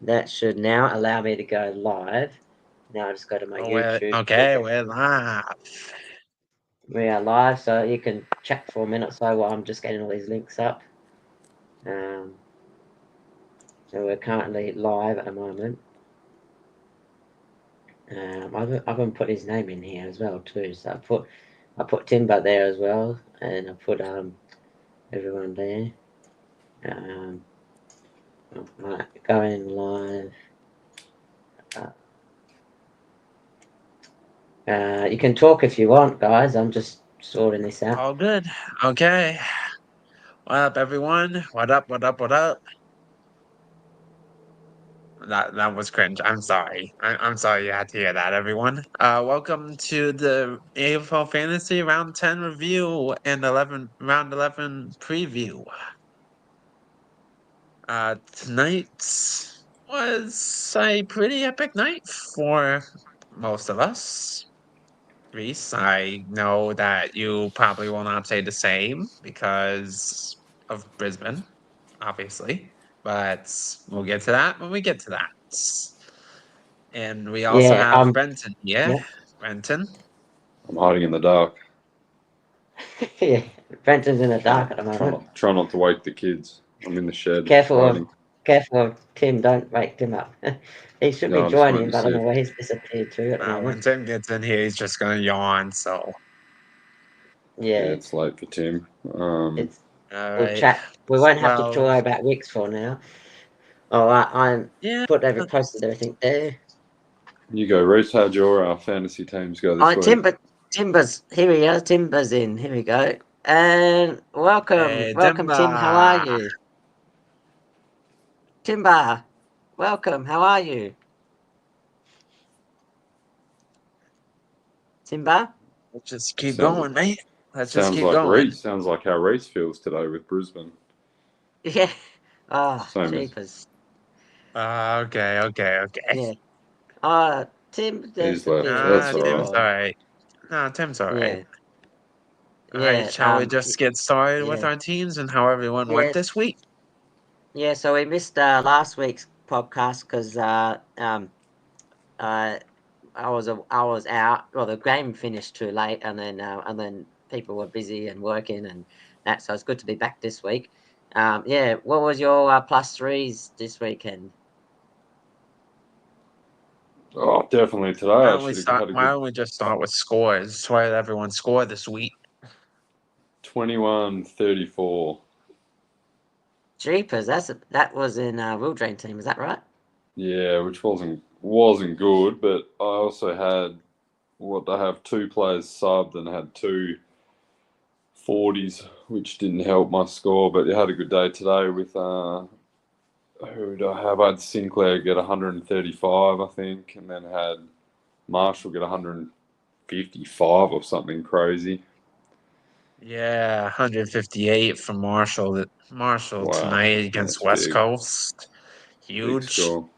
That should now allow me to go live. Now I just go to my YouTube. We're live. We are live, so you can chat for a minute or so while I'm just getting all these links up. So we're currently live at the moment. I haven't put his name in here as well too. So I put Timba there as well, and I put everyone there. Right, going live. You can talk if you want, guys. I'm just sorting this out. All good. Okay. What up, everyone? What up? What up? What up? That was cringe. I'm sorry. I'm sorry you had to hear that, everyone. Welcome to the AFL Fantasy Round 10 review and Round 11 preview. Tonight was a pretty epic night for most of us. Reece, I know that you probably will not say the same because of Brisbane, obviously, but we'll get to that when we get to that. And we also Yeah, have Brenton here. yeah, Brenton. I'm hiding in the dark. yeah. Brenton's in the dark at the moment. Try not to wake the kids. I'm in the shed Careful hiding. of Tim. Don't wake Tim up. He should No, be I'm just joining, waiting to but I don't see know if where he's disappeared to at the When moment. Tim gets in here, he's just going to yawn. So, Yeah, it's late for Tim. we'll right. chat. We won't have to Well, talk about Wicks for now. All right, I'm yeah. posted everything there. You go, Reece. How'd your fantasy teams go this week? Timber's here. We go. Timber's in. Here we go. And welcome, Hey, welcome, Tim. How are Timba. you, Timber? Welcome. How are you, Timber? Let's just keep Sounds going, mate. Let's just sounds keep like going. Reece. Sounds like how Reece feels today with Brisbane. Yeah. Oh, Same as jeepers. Okay. Yeah. Tim, he's there's a left. bit of a That's Nah, all tip right. Tim's all on. right. Nah, Tim's all right. Yeah. All right, Yeah. shall we just get started with Yeah. our teams and how everyone went Yes. this week? Yeah. So we missed last week's podcast because uh, I was out. Well, the game finished too late, and then people were busy and working and that. So it's good to be back this week. Yeah. What was your plus threes this weekend? Oh, definitely today. Why I don't we should have start? had a Why good don't we just start with scores? Why did everyone score this week? 21-34. Jeepers, that was in Will Dream Team. Is that right? Yeah, which wasn't good, but I also had they have two players subbed and had two 40s, which didn't help my score. But you had a good day today with who do I have? I had Sinclair get 135, I think, and then had Marshall get 155 or something crazy. Yeah, 158 for Marshall. Marshall Wow, tonight against that's West big. Coast. Big Huge, score.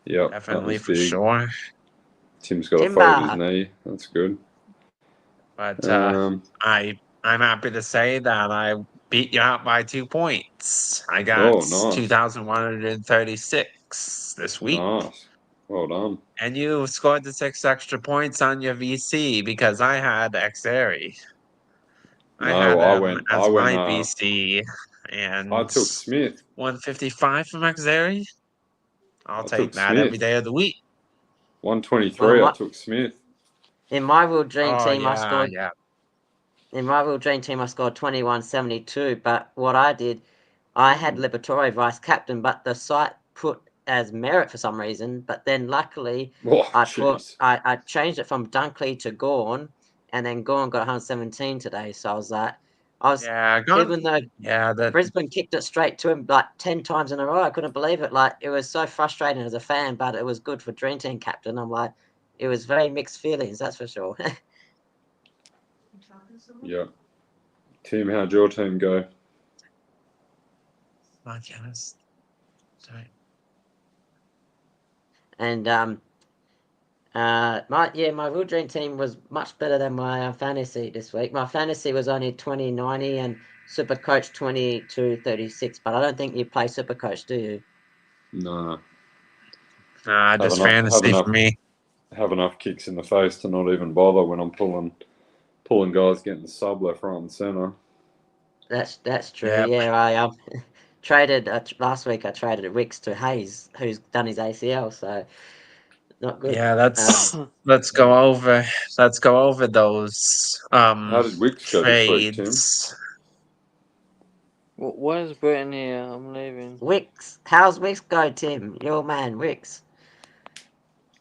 Yep, that definitely was for big. sure. Tim's got a fold his Timber. knee. That's good. But Um, I'm happy to say that I beat you out by 2 points. I got oh, nice. 2,136 this week. Nice. Well done. And you scored the 6 extra points on your VC because I had Xeri. I had No, him I as went, my VC I and took Smith. 155 from Xeri. I'll I took take that every Smith. day of the week. Well, 123, I took Smith. in my Will Dream Oh Team, yeah. in my Will Dream Team, I scored 2172. But what I did, I had Liberatore vice captain, but the site put as merit for some reason. But then luckily, Oh, jeez. I changed it from Dunkley to Gorn, and then Gorn got 117 today. So I was Yeah, gone. even though Yeah, that Brisbane kicked it straight to him like 10 times in a row. I couldn't believe it. Like, it was so frustrating as a fan, but it was good for Dream Team captain. I'm like, it was very mixed feelings, that's for sure. Yeah. Tim, how'd your team go? podcast. Sorry. And my Real Dream Team was much better than my fantasy this week. My fantasy was only 2090 and Super Coach 2236, but I don't think you play Super Coach, do you? No. Just fantasy for me. Have enough kicks in the face to not even bother when I'm pulling guys getting sub left, right, and centre. That's true. Yep. Yeah, I traded last week. I traded Wicks to Hayes, who's done his ACL, so not good. Yeah, let's go over those How did Wicks go this week, Tim? trades. Why is Brenton here? I'm leaving. Wicks, how's Wicks go, Tim? Your man, Wicks.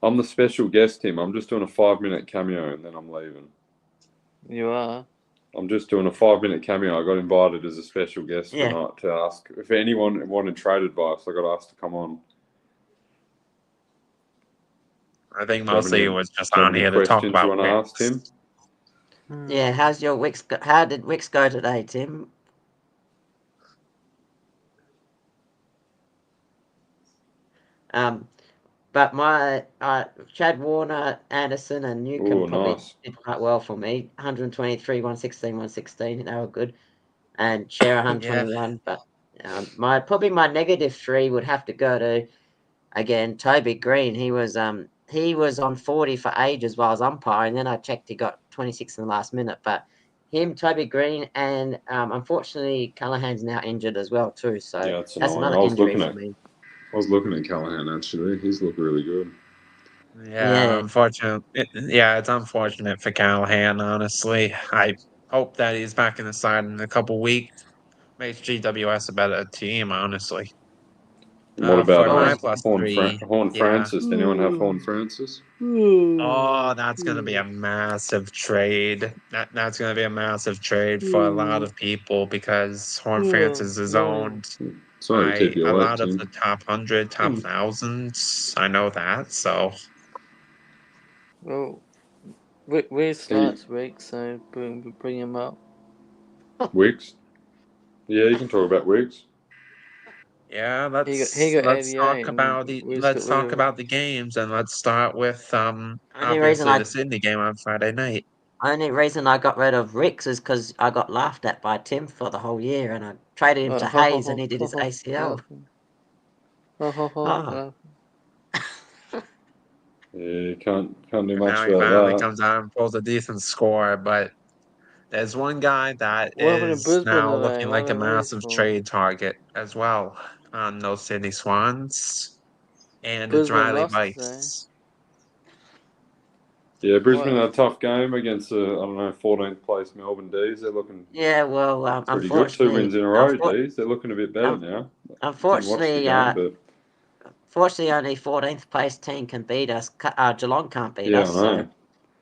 I'm the special guest, Tim. I'm just doing a 5-minute cameo and then I'm leaving. You are? I'm just doing a 5-minute cameo. I got invited as a special guest tonight to ask if anyone wanted trade advice. I got asked to come on. I think mostly it was just on here to talk about questions you want to ask, Tim? Yeah, how's your Wicks? How did Wicks go today, Tim? But my Chad Warner, Anderson, and Newcomb probably did quite well for me. 123, 116, 116. They were good, and share 121. But my negative 3 would have to go to again Toby Green. He was on 40 for ages while I was umpiring. Then I checked he got 26 in the last minute. But him, Toby Green, and unfortunately Callahan's now injured as well too. So yeah, that's another injury for me. I was looking at Callahan actually. He's looking really good. Yeah, unfortunate. It's unfortunate for Callahan. Honestly, I hope that he's back in the side in a couple weeks. Makes GWS a better team, honestly. What about my +3? Horn Francis? Did anyone have Horn Francis? Oh, that's going to be a massive trade. That's going to be a massive trade for a lot of people because Horn Francis is owned by a lot of the top 100, top thousands. I know that, so. Well, Reece last week, so bring him up. Wicks? Yeah, you can talk about Wicks. Yeah, let's talk about the games, and let's start with obviously the Sydney game on Friday night. Only reason I got rid of Ricks is because I got laughed at by Tim for the whole year, and I traded him to Hayes, and he did his ACL. Yeah, you can't do much now he finally comes out and pulls a decent score, but there's one guy that is now looking like a massive trade target as well on those Sydney Swans, and it's Riley Vice. Yeah, Brisbane had a tough game against 14th place Melbourne D's. They're looking pretty good. 2 wins in a row, D's. They're looking a bit better now. Unfortunately, only 14th place team can beat us. Geelong can't beat us. So,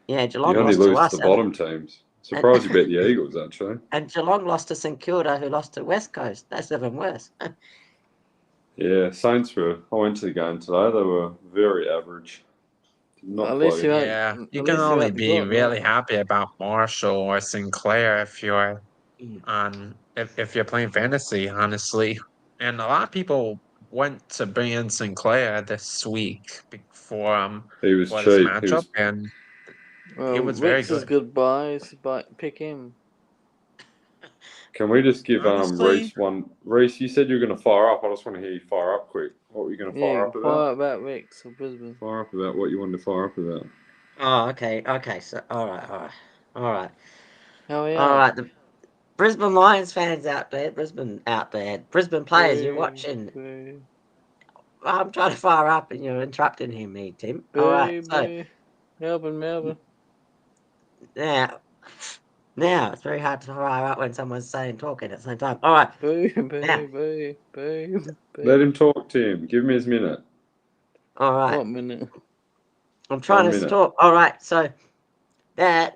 Geelong you only lost lose to us. To the bottom teams. Surprised you bet the Eagles, actually. And Geelong lost to St Kilda, who lost to West Coast. That's even worse. Yeah, Saints I went to the game today. They were very average. Not you can only be really happy about Marshall or Sinclair if you're if you're playing fantasy, honestly. And a lot of people went to bring in Sinclair this week for he was for cheap. This matchup, and he was very good. Goodbyes, but pick him. Can we just give Reece one? Reece, you said you were going to fire up. I just want to hear you fire up quick. What were you going to fire up about? Fire about Reece or Brisbane. Fire up about what you wanted to fire up about. Oh, okay. So, all right. How are you? All right. The Brisbane Lions fans out there. Brisbane players, you're watching. I'm trying to fire up, and you're interrupting me, Tim. All right. So, Melbourne. Now it's very hard to fire up when someone's talking at the same time. All right. Boo. Let him talk, Tim. Give me his minute. All right. What minute? I'm trying to talk. All right. So I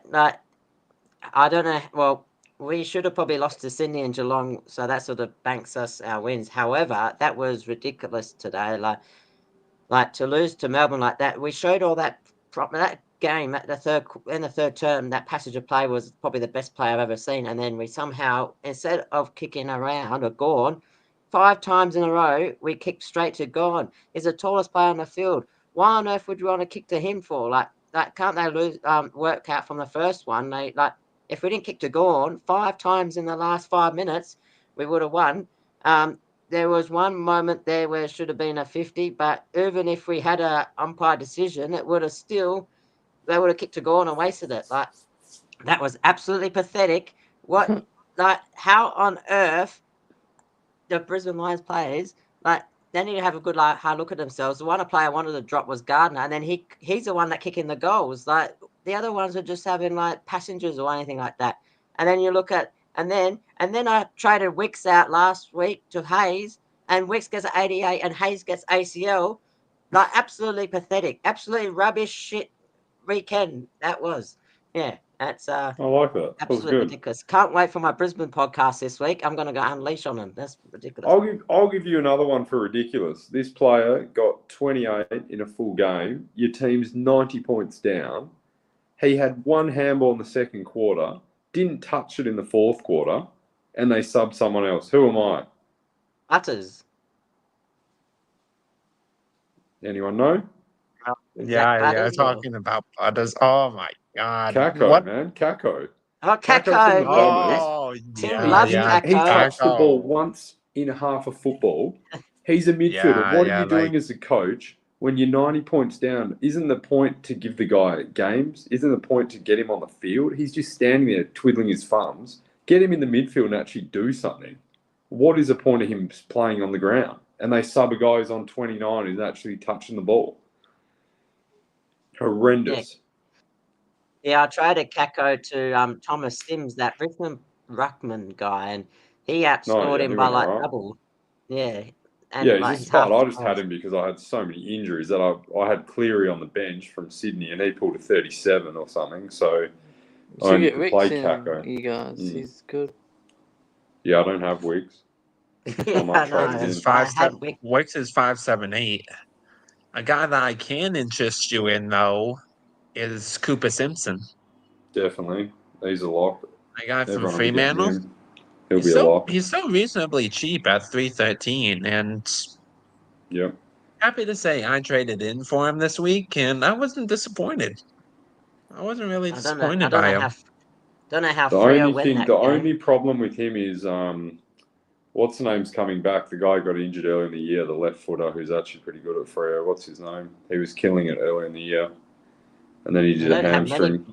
don't know. Well, we should have probably lost to Sydney and Geelong, so that sort of banks us our wins. However, that was ridiculous today. Like to lose to Melbourne like that. We showed all that game at the third term. That passage of play was probably the best play I've ever seen. And then we somehow, instead of kicking around or Gawn, 5 times in a row, we kicked straight to Gawn. He's the tallest player on the field. Why on earth would you want to kick to him for? Like can't they lose? Work out from the first one? If we didn't kick to Gawn 5 times in the last 5 minutes, we would have won. there was one moment there where it should have been a 50, but even if we had a umpire decision, it would have still they would have kicked a goal and wasted it. Like that was absolutely pathetic. What like how on earth the Brisbane Lions players like they need to have a good like hard look at themselves. The one player I wanted to drop was Gardner, and then he's the one that kicking the goals. Like the other ones are just having like passengers or anything like that. And then you look at and then I traded Wicks out last week to Hayes, and Wicks gets 88 and Hayes gets ACL. Like absolutely pathetic, absolutely rubbish shit weekend that was. Yeah, that's I like that. That was absolutely good. ridiculous. Can't wait for my Brisbane podcast this week. I'm going to go unleash on them. That's ridiculous. I'll give you another one for ridiculous. This player got 28 in a full game. Your team's 90 points down. He had one handball in the second quarter, didn't touch it in the fourth quarter, and they subbed someone else. Who am I? Utters. Anyone know? Yeah, talking about Butters. Oh my God. Kako, What? man. Kako. Oh, Kako from Kako. the Bombers. Oh, Tim yeah, loves yeah. Kako. He touched the ball Kako. once in half of football. He's a midfielder. What are you doing as a coach when you're 90 points down? Isn't the point to give the guy games? Isn't the point to get him on the field? He's just standing there twiddling his thumbs. Get him in the midfield and actually do something. What is the point of him playing on the ground? And they sub a guy who's on 29 who's actually touching the ball. Horrendous. Yeah, I traded Kako to Thomas Sims, that Richmond Ruckman guy, and he outscored him by like double. Yeah. And yeah, like, he's smart. I just had him because I had so many injuries that I had Cleary on the bench from Sydney and he pulled a 37 or something. So I only could play Kako. You guys, he's good. Yeah, I don't have Wicks. I might trade him in. Wicks is 5'7", 8". A guy that I can interest you in though is Cooper Simpson. Definitely, he's a lock. A guy from Fremantle. He'll be a lock. He's so reasonably cheap at 313, and happy to say I traded in for him this week, and I wasn't disappointed. I wasn't really disappointed by him. Don't know how. The only problem with him is what's the name's coming back? The guy got injured early in the year, the left footer, who's actually pretty good at Freo. What's his name? He was killing it early in the year, and then he did a hamstring.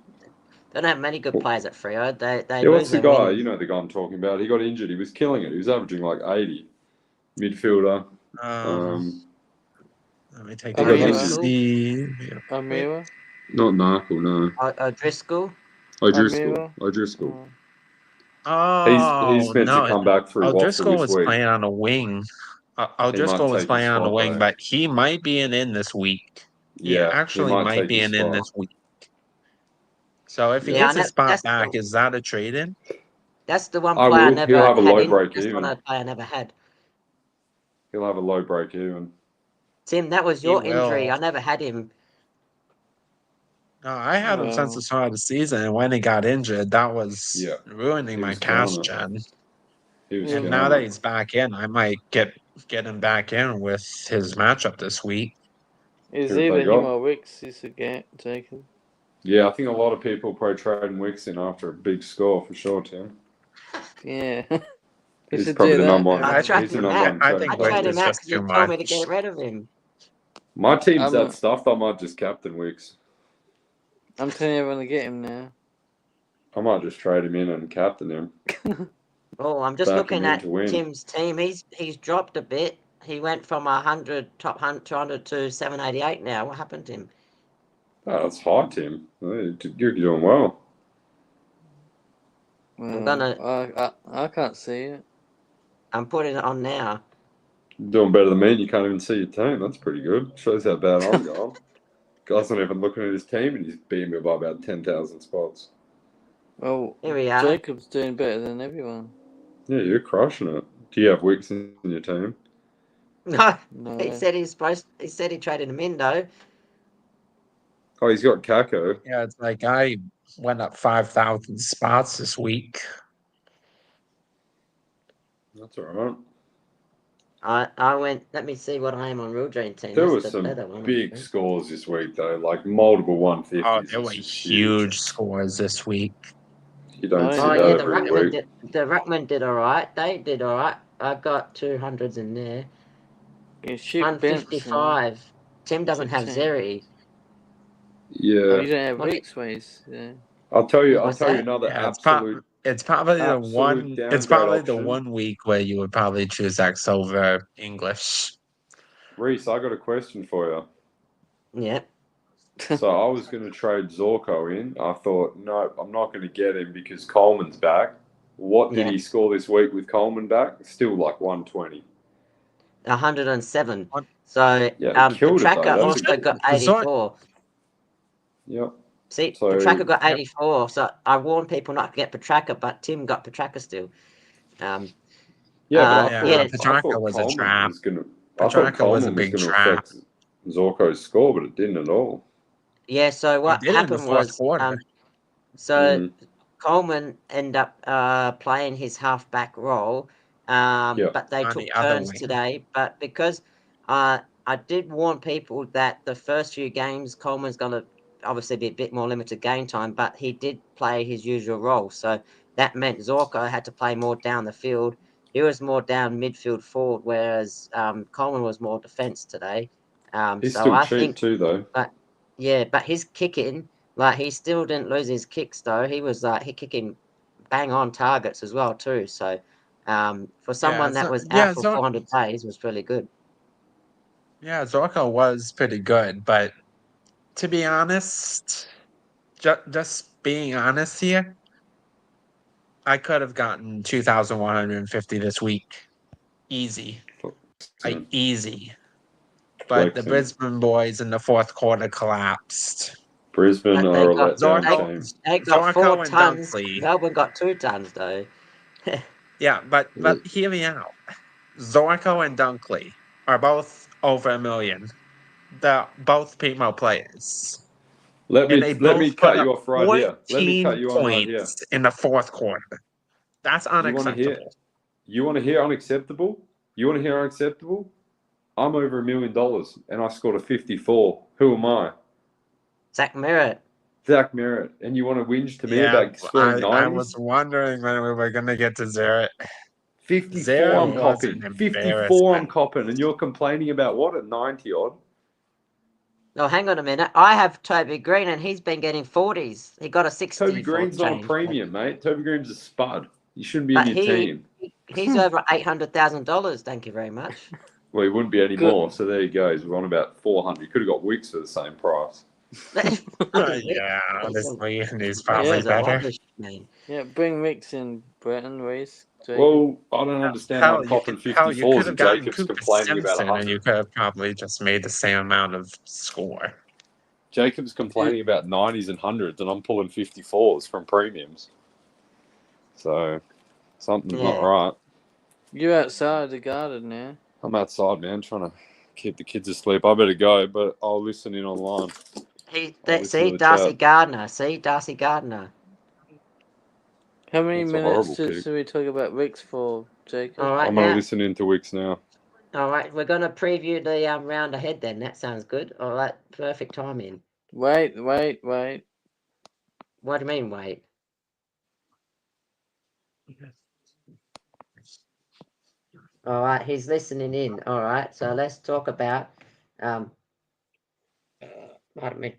They don't have many good players at Freo. They what's the guy? You know the guy I'm talking about. He got injured. He was killing it. He was averaging like 80. Midfielder. Let me take a look and see. Amira? Not Narkle, no. O'Driscoll. O'Driscoll. Oh, he's meant to come back through. O'Driscoll was playing on a wing. O'Driscoll was playing on a wing, but he might be in this week. Yeah, he actually might be in this week. So if he gets a spot back, is that a trade-in? That's the one player I never had. He'll have a low break even. That's one player I never had. He'll have a low break even. Tim, that was your injury. I never had him. No, I had him since the start of the season, and when he got injured, that was ruining my cash gen. And now that he's back in, I might get him back in with his matchup this week. Is either him or Wicks is taken? Yeah, I think a lot of people probably trading Wicks in after a big score for sure, Tim. Yeah. He's probably the number one. I traded him out. I traded him out because you told me to get rid of him. My team's that stuffed. I might just captain Wicks. I'm telling everyone to get him now. I might just trade him in and captain him. Oh, I'm just looking at Tim's team. He's dropped a bit. He went from 100 top 200 to 788 now. What happened to him? Oh, that's high, Tim. You're doing well. I can't see it. I'm putting it on now. You're doing better than me and you can't even see your team. That's pretty good. Shows how bad I'm going. Guy's not even looking at his team and he's beating me by about 10,000 spots. Well, here we are. Jacob's doing better than everyone. Yeah, you're crushing it. Do you have Wicks in your team? No. He said he traded him in though. Oh, he's got Kako. Yeah, it's like I went up 5,000 spots this week. That's all right. I went. Let me see what I am on Real Dreamteam. There were some big scores this week, though, like multiple 150s. Oh, there were huge scores this week. You don't see that every week. The Ruckman did all right. They did all right. I've got 200s in there. You ship Benson. 155. Tim doesn't have 15. Zeri. Yeah. Oh, you don't have What do- Reece ways. Yeah. I'll tell you What's that? another Yeah, absolute. it's probably the absolute one. It's downgrade probably the option. one week where you would probably choose X over English. Reece, I got a question for you. Yeah. So I was going to trade Zorko in. I thought, no, I'm not going to get him because Coleman's back. What did Yeah. he score this week with Coleman back? Still like 120. 107. What? So Yeah, he killed it, Petraka though. That's also got The Zor- 84. Yep. See, So- Petraka got Yep. 84. So I warned people not to get Petraka, but Tim got Petraka still. Yeah, but yeah. I Petraka thought was a Coleman trap. was going to. I Petraka thought was a Coleman was big going to trap. affect Zorko's score, but it didn't at all. Yeah, so what He did it in the happened fourth was quarter. so Coleman ended up playing his halfback role, but they On took the other turns wing. today. But because I did warn people that the first few games Coleman's going to obviously be a bit more limited game time, but he did play his usual role. So that meant Zorko had to play more down the field. He was more down midfield forward, whereas Coleman was more defence today. He's So still I cheap think, too, though. but his kicking, like he still didn't lose his kicks though. He was he kicking bang on targets as well too. So for someone that was out for 400 days was really good. Yeah, Zorko was pretty good, but to be honest, just being honest here, I could have gotten 2,150 this week. Easy. Easy. But the Brisbane boys in the fourth quarter collapsed. Brisbane But are a letdown team. They got Zorko 4 and tons. Dunkley. Melbourne got 2 tons though. Yeah, but hear me out. Zorko and Dunkley are both over $1 million. They're both Primo players. Let me cut you off right here. Let me cut you on right here. In the fourth quarter. That's unacceptable. You want to hear unacceptable? You want to hear unacceptable? I'm over $1 million and I scored a 54. Who am I? Zach Merritt. And you want to whinge to me about scoring 90s? I was wondering when we were going to get to Zeret. 54 I'm copping. 54 I'm copping. And you're complaining about what? A 90 odd? Oh, hang on a minute. I have Toby Green and he's been getting 40s. He got a 60. Toby Green's not a premium, mate. Toby Green's a spud. He shouldn't be in your team. He's over $800,000. Thank you very much. Well, he wouldn't be anymore. So there you go. He's on about 400. You could have got Wicks for the same price. Yeah, honestly, he's probably better. Yeah, bring Reece in, Brenton, Reece. Well, I don't understand. I'm copping 54s and Jacob's complaining about 100. And you could have probably just made the same amount of score. Jacob's complaining about 90s and 100s, and I'm pulling 54s from premiums. So, something's not right. You're outside the garden now. I'm outside, man, trying to keep the kids asleep. I better go, but I'll listen in online. See, Darcy Gardner. See, Darcy Gardner. How many minutes should we talk about Reece for, Jacob? All right, I'm going to listen into Wicks now. All right, we're going to preview the round ahead then. That sounds good. All right, perfect timing. Wait. What do you mean, wait? All right, he's listening in. All right, so let's talk about pardon me.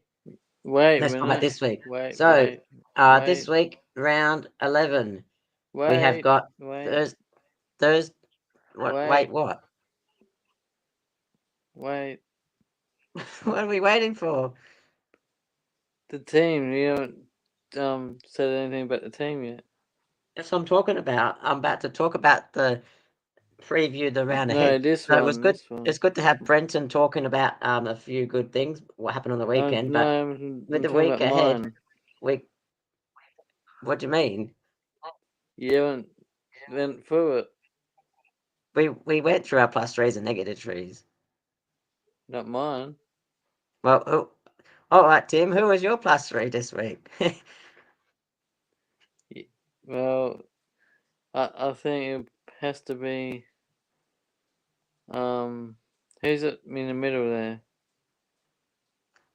Let's talk about this week. This week, round 11. We have got Thursday. Wait, what? Wait. What are we waiting for? The team. You haven't said anything about the team yet. That's what I'm talking about. I'm about to talk about the preview the round ahead. This one. It was good. It's good to have Brenton talking about a few good things. What happened on the weekend? With the week ahead, what do you mean? You haven't went through it. We went through our plus threes and negative threes. Not mine. Well, all right, Tim. Who was your plus 3 this week? Well, I think it has to be. Who's it in the middle there?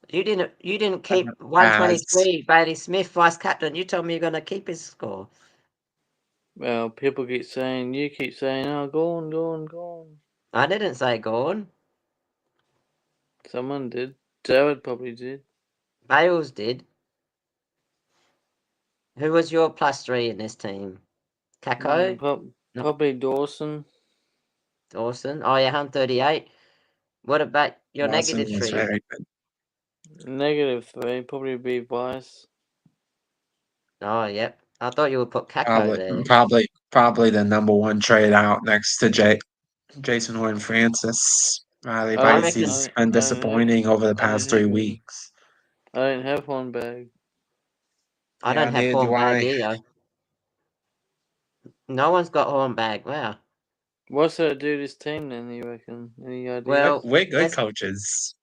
You didn't keep 123. Bailey Smith, vice captain. You told me you're going to keep his score. Well, people keep saying, you keep saying, oh, go on, go on, go on. I didn't say Gorn. Someone did. Jared probably did. Bales did. Who was your +3 in this team? Kako? No, Probably Dawson. Dawson. Oh, yeah, 138. What about your Lawson negative was 3? very good. -3, probably be Vice. Oh, yep. I thought you would put Kako there. Probably the number one trade out next to Jason Horn Francis. Riley I Vice, reckon. he's been disappointing over the I don't past 3 have him. weeks. I don't have Hornbag. I Yeah, don't have neither do Hornbag I. either. No one's got Hornbag. Wow. What's that do this team then, you reckon? Any idea? Well, We're good let's coaches.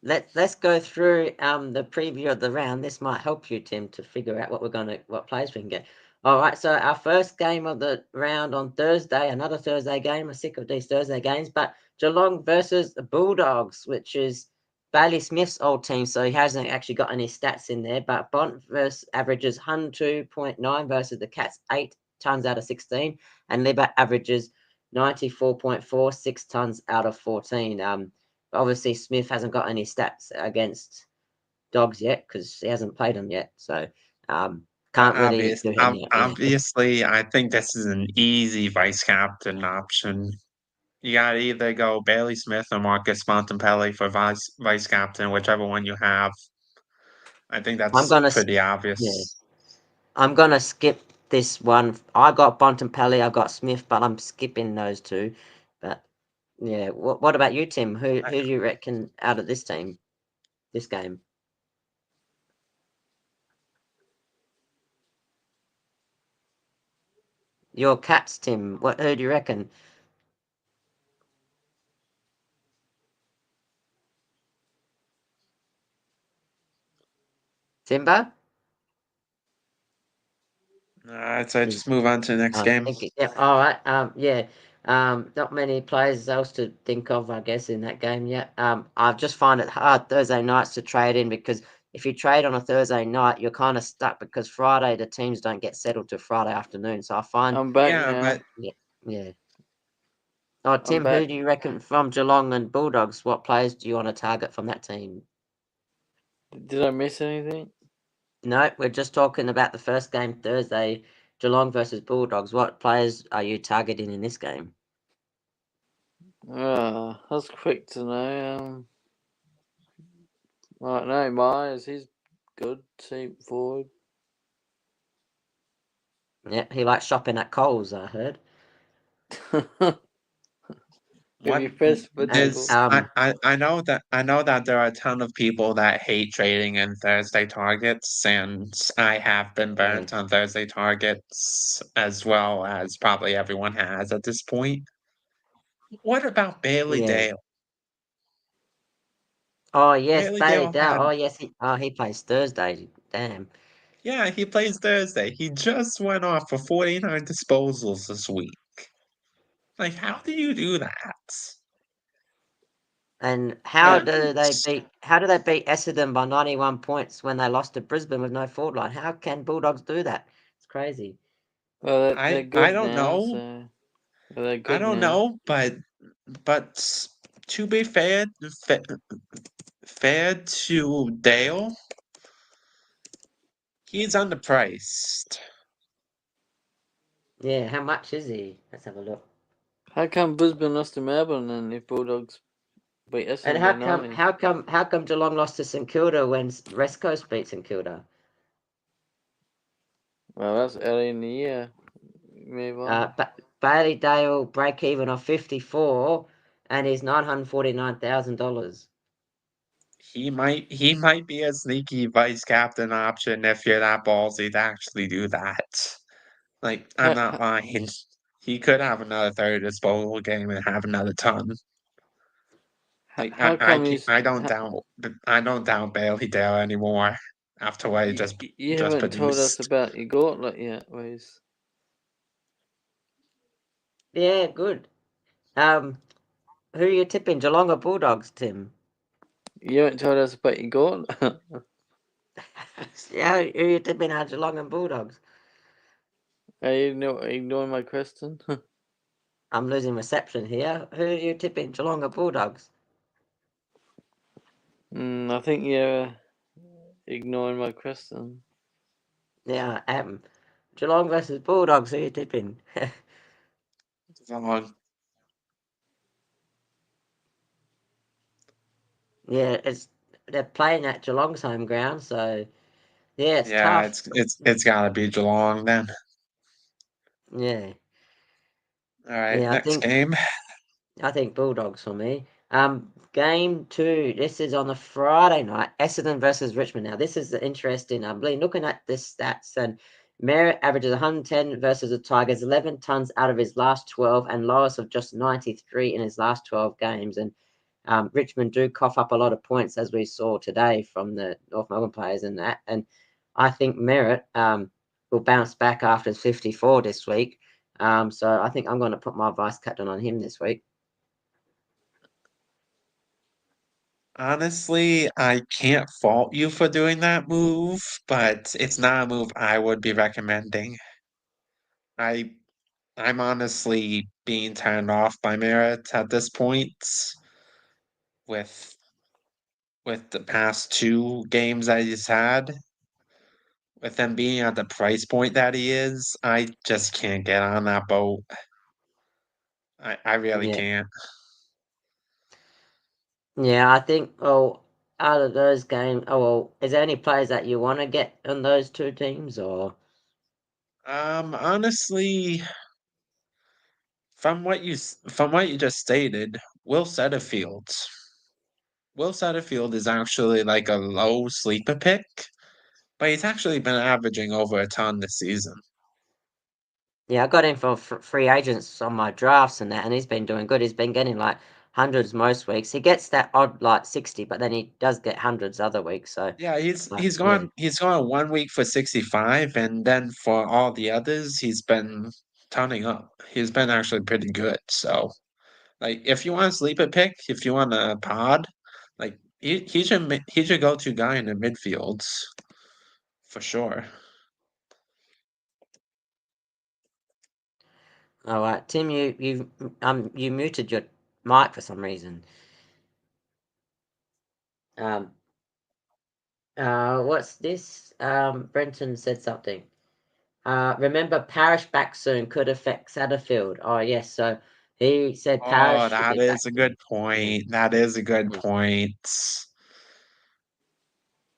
let's go through the preview of the round. This might help you, Tim, to figure out what players we can get. All right, so our first game of the round on Thursday, another Thursday game. I'm sick of these Thursday games, but Geelong versus the Bulldogs, which is Bailey Smith's old team, so he hasn't actually got any stats in there. But Bont versus averages 102.9 versus the Cats 8 tons out of 16, and Libba averages 94.4, 6 tons out of 14. Obviously Smith hasn't got any stats against Dogs yet because he hasn't played them yet, so can't really do him yet. Yeah. Obviously, I think this is an easy vice captain option. You gotta either go Bailey Smith or Marcus Bontempelli for vice captain, whichever one you have. I think I'm that's gonna pretty yeah, obvious. I'm gonna skip this one. I got Bontempelli, I got Smith, but I'm skipping those two. But yeah, what about you, Tim? Who do you reckon out of this team, this game? Your Cats, Tim. Who do you reckon? Timba? Alright, so just move on to the next game. Yeah. All right. Yeah. Not many players else to think of, I guess, in that game yet. I just find it hard Thursday nights to trade in because if you trade on a Thursday night, you're kind of stuck because Friday the teams don't get settled till Friday afternoon. So I find, I'm back Yeah, now. but yeah. Oh, I'm Tim, back. who do you reckon from Geelong and Bulldogs? What players do you want to target from that team? Did I miss anything? No, we're just talking about the first game Thursday, Geelong versus Bulldogs. What players are you targeting in this game? That's quick to know. Right, no, Myers, he's good. Team forward. Yeah, he likes shopping at Coles, I heard. what Maybe fresh And vegetable. I know that there are a ton of people that hate trading in Thursday targets, and I have been yeah, burnt on Thursday targets as well as probably everyone has at this point. What about Bailey yeah. Dale? Oh yes, Bailey Bailey Dale Dow. had Oh yes, he plays Thursday. Damn. Yeah, he plays Thursday. He just went off for 49 disposals this week. Like, how do you do that? And Like, how do they beat Essendon by 91 points when they lost to Brisbane with no forward line? How can Bulldogs do that? It's crazy. Well, they're I good don't now, know. so they're I good don't now. know, but to be fair to Dale, he's underpriced. Yeah, how much is he? Let's have a look. How come Brisbane lost to Melbourne and if Bulldogs beat And Essendon by 90? how come Geelong lost to St Kilda when West Coast beat St Kilda? Well, that's early in the year. Move on. Bailey Dale break even of 54, and he's $949,000. He might be a sneaky vice captain option if you're that ballsy to actually do that. Like, I'm How, not lying. He could have another third disposal game and have another ton. Like, how come I don't doubt Bailey Dale anymore after what he you just haven't told us produced. about your gauntlet yet, Reece? Yeah, good. Who are you tipping, Geelong or Bulldogs, Tim? You haven't told us about your gauntlet. Yeah, who are you tipping, Geelong and Bulldogs? Are you ignoring my question? I'm losing reception here. Who are you tipping? Geelong or Bulldogs? I think you're ignoring my question. Yeah, I am. Geelong versus Bulldogs. Who are you tipping? Geelong. Yeah, they're playing at Geelong's home ground, so yeah, it's Yeah, tough. it's gotta be Geelong then. Yeah, All right, yeah. next game. I think Bulldogs for me. Game two. This is on the Friday night. Essendon versus Richmond. Now this is interesting. I'm looking at this stats, and Merritt averages 110 versus the Tigers, 11 tons out of his last 12, and Lois of just 93 in his last 12 games. And Richmond do cough up a lot of points, as we saw today from the North Melbourne players and that. And I think Merritt will bounce back after 54 this week. So I think I'm going to put my vice captain on him this week. Honestly, I can't fault you for doing that move, but it's not a move I would be recommending. I I'm honestly being turned off by Merritt at this point with with the past two games that he's had. With them being at the price point that he is, I just can't get on that boat. I really Yeah. can't. Yeah, I think, out of those games, is there any players that you want to get on those two teams, or? Honestly, from what you just stated, Will Setterfield. Will Setterfield is actually like a low sleeper pick, but he's actually been averaging over a ton this season. Yeah, I got him for free agents on my drafts and that, and he's been doing good. He's been getting like hundreds most weeks. He gets that odd like 60, but then he does get hundreds other weeks. So, Yeah, yeah, he's gone 1 week for 65, and then for all the others, he's been turning up. He's been actually pretty good. So, like, if you want a sleeper pick, if you want a pod, like he's your go-to guy in the midfields for sure. all right, Tim, you muted your mic for some reason. Um, what's this? Brenton said something. Remember, Parish back soon could affect Satterfield. Oh, yes. So he said Oh, Parish should that be back is a soon. good Yeah. point. That is a good Yeah. point.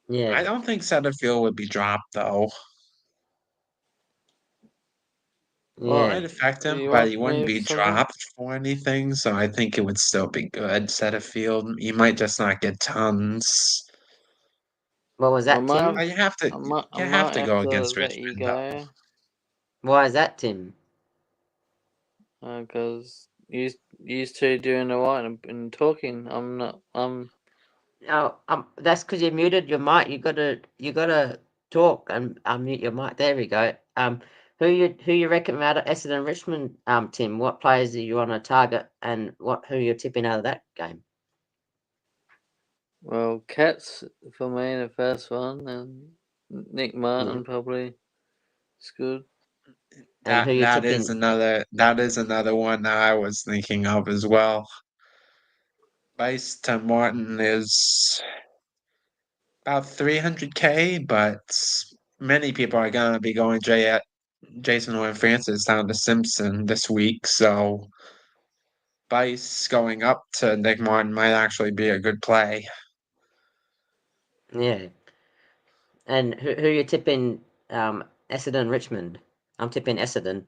I Yeah. don't think Setterfield would be dropped though. Yeah. Might affect him, You but want he wouldn't me for be someone? dropped for anything, so I think it would still be good. Setterfield, he might just not get tons. What was I that, might Tim? have, But I you have might to have go to against let you Richmond though. go Why is that, Tim? because you two doing alright and talking. I'm not. Oh, that's because you muted your mic. You gotta talk and unmute your mic. There we go. Who you reckon out of Essendon and Richmond, Tim? What players do you want to target, and who you're tipping out of that game? Well, Cats for me the first one, and Nick Yeah. Martin probably is good. And who you tipping? That is another one that I was thinking of as well. Bryce to Martin is about 300K, but many people are gonna be going Jason Wynn Francis down to Simpson this week, so Bryce going up to Nick Martin might actually be a good play. Yeah. And who you tipping? Essendon and Richmond. I'm tipping Essendon.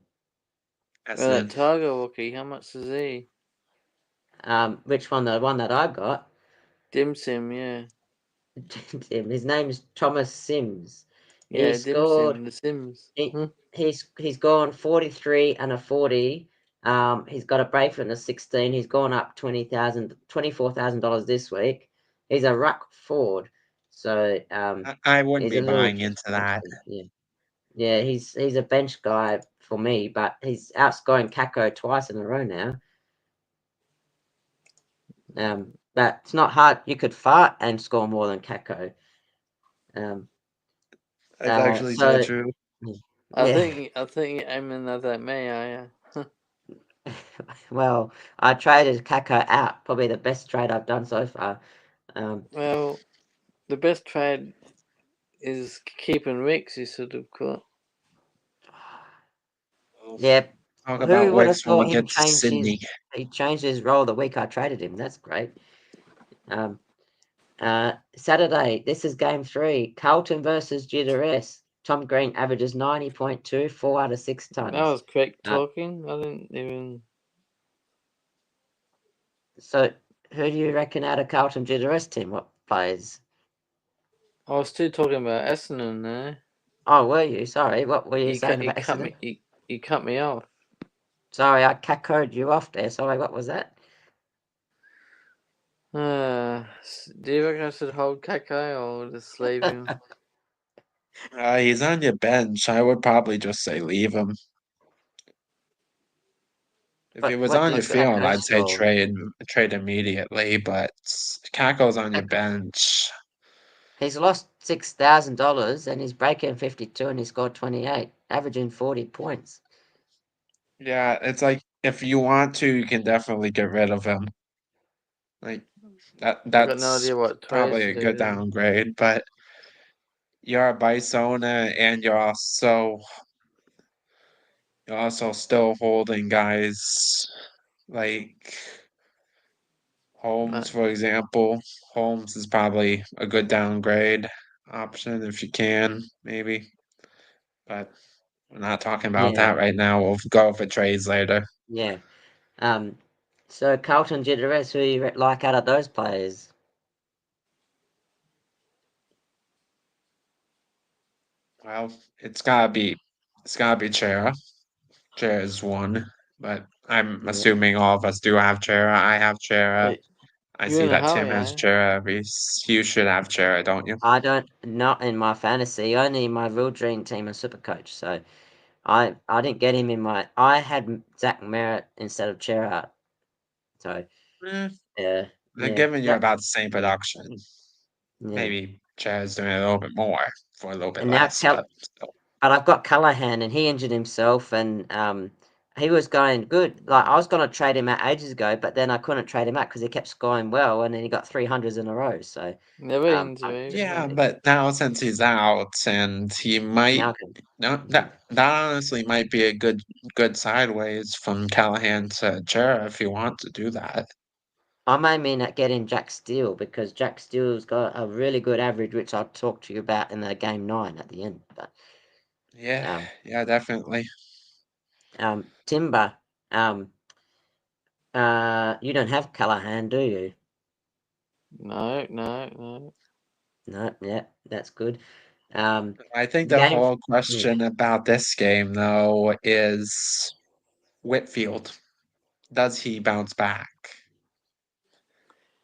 As Well, that in, Tiger rookie, how much is he? Which one? The one that I got. Dim Sim, yeah. His name's Thomas Sims. He Yeah, Dim scored. Sim, The Sims. He he's gone 43 and a 40. He's got a break from the 16. He's gone up $24,000 this week. He's a ruck forward, so I wouldn't he's be a little buying into that. expensive. Yeah, yeah. He's a bench guy for me, but he's outscoring Kako twice in a row now. But it's not hard. You could fart and score more than Kako. Um, That's actually so so true. I Yeah. think you're aiming that at me, are you? Well, I traded Kako out. Probably the best trade I've done so far. Well, the best trade is keeping Reece. You should have caught. Yeah. Talk about Who would have Wicks when thought we get to he Sydney. changed his role the week I traded him? That's great. Um, Saturday, this is game 3. Carlton versus GWS. Tom Green averages 90.2, 4 out of 6 That tons. was quick talking. I didn't even. So, who do you reckon out of Carlton GWS team? What players? I was still talking about Essendon there. Oh, were you? Sorry. What were you saying You about cut Essendon? me. You cut me off. Sorry, I cacoed you off there. Sorry, what was that? Do you reckon I should hold Kakai or just leave him? He's on your bench. I would probably just say leave him. If he was What on did your Okay. field, Kako I'd say score? trade immediately. But Kako's on your Kako- bench. He's lost $6,000 and he's breaking 52 and he scored 28, averaging 40 points. Yeah, it's like if you want to, you can definitely get rid of him. Like that I got no that's idea what probably trades a to good do. downgrade, but you're a Vice owner and you're also still holding guys like Holmes, No, for example. Holmes is probably a good downgrade option if you can, maybe. But we're not talking about Yeah, that right now. We'll go for trades later. yeah. Um, so Carlton GWS, who you like out of those players? Well, it's gotta be Chera. Chera's one, but I'm Yeah. assuming all of us do have Chera. I have Chera. but I you're see in a that Tim hurry, has eh? Chera. Reece, you should have Chera, don't you? I don't, not in my fantasy, only my real dream team and super coach. So I didn't get him in my, I had Zach Merritt instead of Gerrard. So Eh, yeah, they're yeah, giving you that, about the same yeah, production. yeah. Maybe Chera's doing a little bit more for a little bit And now less, but still. but I've got Callahan and he injured himself and he was going good. Like I was gonna trade him out ages ago, but then I couldn't trade him out because he kept scoring well and then he got 300s in a row. So Never I, injuries, Yeah, mate. but now since he's out and he might now I can, no yeah. that honestly might be a good sideways from Callahan to Chera if you want to do that. I may mean at getting Jack Steele because Jack Steele's got a really good average, which I'll talk to you about in the game 9 at the end. But Yeah, um, yeah, definitely. Timba, um, you don't have Callahan, do you? No, no, no. No, yeah, that's good. Um, I think the game, whole yeah. question about this game though is Whitfield. Does he bounce back?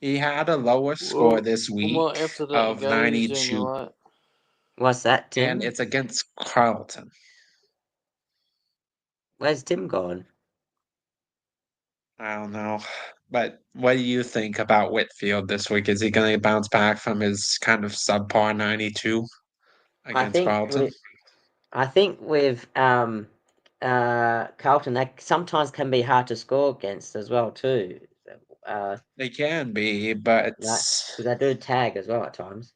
He had a lower score Well, this I week might have to let you of go. You're doing 92, alright. What's that, and Tim? it's against Carlton. Where's Tim gone? I don't know. But what do you think about Whitfield this week? Is he going to bounce back from his kind of subpar 92 I against think Carlton? we, I think with Carlton, they sometimes can be hard to score against as well too. Uh, They can be, but like because they do tag as well at times.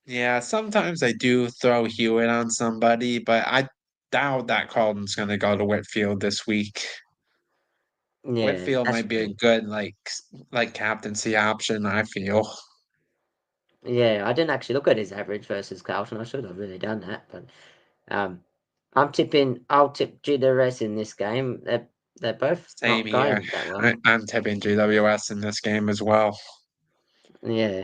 yeah, sometimes they do throw Hewitt on somebody, but I doubt that Carlton's going to go to Whitfield this week. Yeah, Whitfield that's might be a true. good like captaincy option, I feel. Yeah, I didn't actually look at his average versus Carlton. I should have really done that, but um, I'm tipping. I'll tip GWS in this game. They're both Same not here. going that well. I'm tipping GWS in this game as well. Yeah.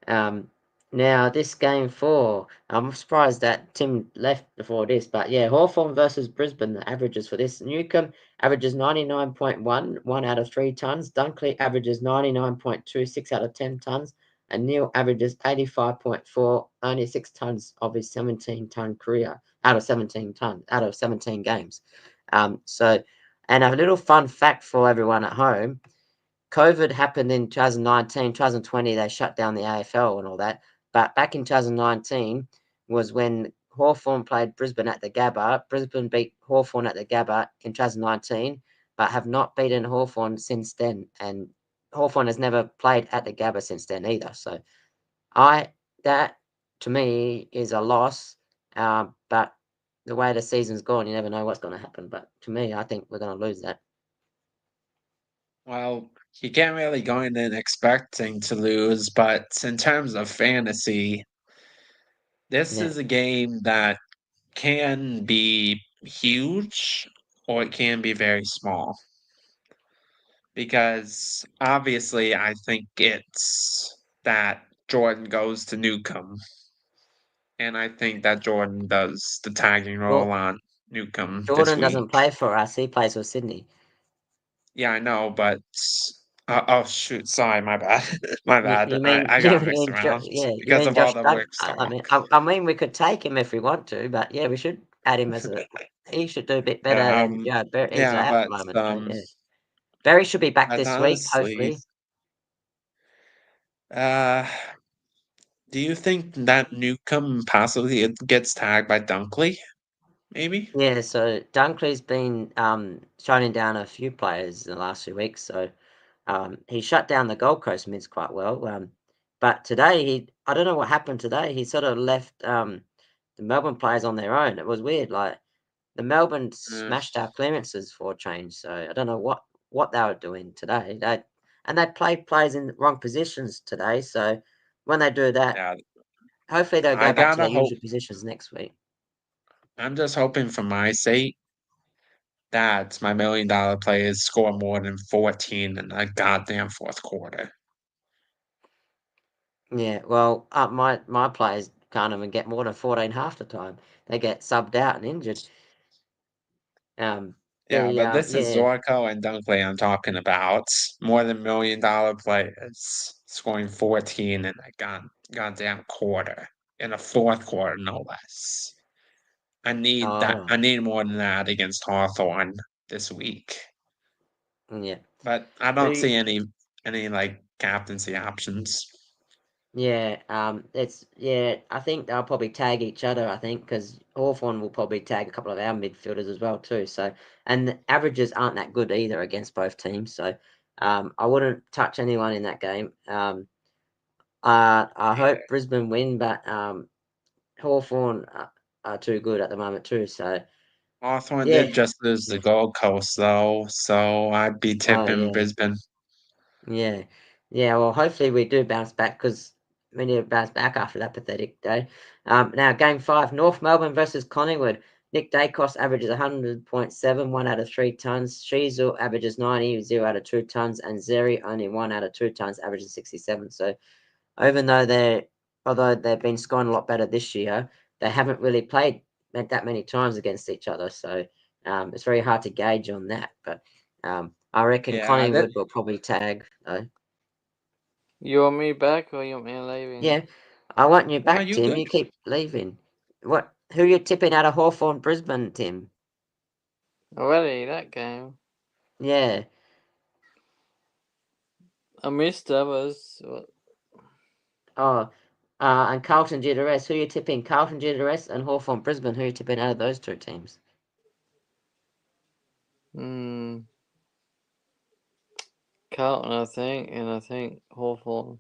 Um, Now this game 4, I'm surprised that Tim left before this, but yeah, Hawthorn versus Brisbane. The averages for this: Newcomb averages 99.1, 1 out of 3 tons. Dunkley averages 99.2, 6 out of 10 tons, and Neil averages 85.4, only 6 tons of his 17-ton career out of 17 games. So, and a little fun fact for everyone at home: COVID happened in 2019, 2020, they shut down the AFL and all that. But back in 2019 was when Hawthorn played Brisbane at the Gabba. Brisbane beat Hawthorn at the Gabba in 2019, but have not beaten Hawthorn since then. And Hawthorn has never played at the Gabba since then either. So that to me is a loss. But the way the season's gone, you never know what's going to happen. But to me, I think we're going to lose that. Well, you can't really go in and expecting to lose, but in terms of fantasy, this Yeah. is a game that can be huge or it can be very small. Because obviously, I think it's that Jordan goes to Newcomb, and I think that Jordan does the tagging role Well, on Newcomb this Jordan doesn't week. play for us. He plays for Sydney. Yeah, I know, but oh shoot, sorry, my bad, my You, bad. you I, mean I you got mixed mean around you because mean of all Josh the Dug? work stock. I mean we could take him if we want to, but yeah, we should add him as a. He should do a bit better Yeah, than Jared Berry. He's yeah, out at the moment, but um, yeah, Berry should be back but this week, honestly, hopefully. uh, do you think that Newcomb possibly gets tagged by Dunkley? Maybe. Yeah, so Dunkley's been shining down a few players in the last few weeks. So he shut down the Gold Coast mids quite well. But today I don't know what happened today. He sort of left the Melbourne players on their own. It was weird. Like the Melbourne Uh, smashed our clearances for a change. So I don't know what they were doing today. They played players in the wrong positions today. So when they do that, yeah, hopefully they'll I go back to gotta their hope. usual positions next week. I'm just hoping for my sake that my $1 million players score more than 14 in a goddamn fourth quarter. Yeah, well, my players can't even get more than 14 half the time. They get subbed out and injured. Yeah, but this is Yeah. Zorko and Dunkley I'm talking about. More than $1 million players scoring 14 in a goddamn quarter. In a fourth quarter, no less. I need that. Oh, I need more than that against Hawthorn this week. yeah. But I don't The see any like captaincy options. Yeah, I think they'll probably tag each other, I think, because Hawthorn will probably tag a couple of our midfielders as well too. So, and the averages aren't that good either against both teams. So, I wouldn't touch anyone in that game. I hope Brisbane win, but Hawthorn are too good at the moment too. So, Hawthorn yeah, did just lose the yeah. Gold Coast though, so I'd be Oh tipping yeah. Brisbane. Yeah, yeah. Well, hopefully we do bounce back because we need to bounce back after that pathetic day. Now game 5, North Melbourne versus Collingwood. Nick Dacos averages 100.7, 1 out of 3 tons. Sheasel averages 90, 0 out of 2 tons, and Zeri only 1 out of 2 tons, averages 67. So although they've been scoring a lot better this year, they haven't really played that many times against each other. So it's very hard to gauge on that. But I reckon Yeah, that Collingwood will probably tag though. you want me back or you want me leaving? Yeah, I want you well, back, you Tim. good. You keep leaving. Who you tipping out of Hawthorn Brisbane, Tim? Already that game. Yeah. I missed others. Oh, and Carlton GWS. Who you tipping? Carlton GWS and Hawthorn Brisbane. Who you tipping out of those two teams? Hmm. Carlton, I think, and I think Hawthorn.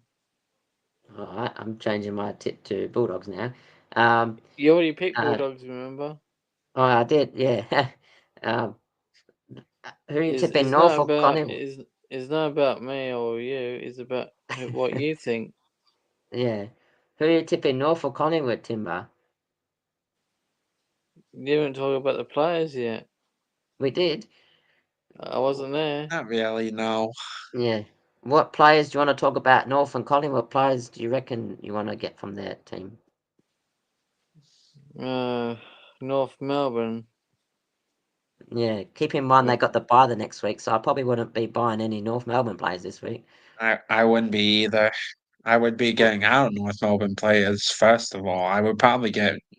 All right, I'm changing my tip to Bulldogs now. Um, You already picked uh, Bulldogs, remember? oh, I did, yeah. um, who you It's tipping? it's not Norfolk, about Collingwood. it's not about me or you. It's about what you think. Yeah. Who you tipping? Norfolk, Collingwood, Timber. You haven't talked about the players yet. We did. I wasn't there. Not really, no. Yeah. What players do you want to talk about? North and Collingwood players do you reckon you want to get from their team? Uh, North Melbourne. Yeah. Keep in mind they But got the bye the next week, so I probably wouldn't be buying any North Melbourne players this week. I wouldn't be either. I would be What? getting out North Melbourne players first of all. I would probably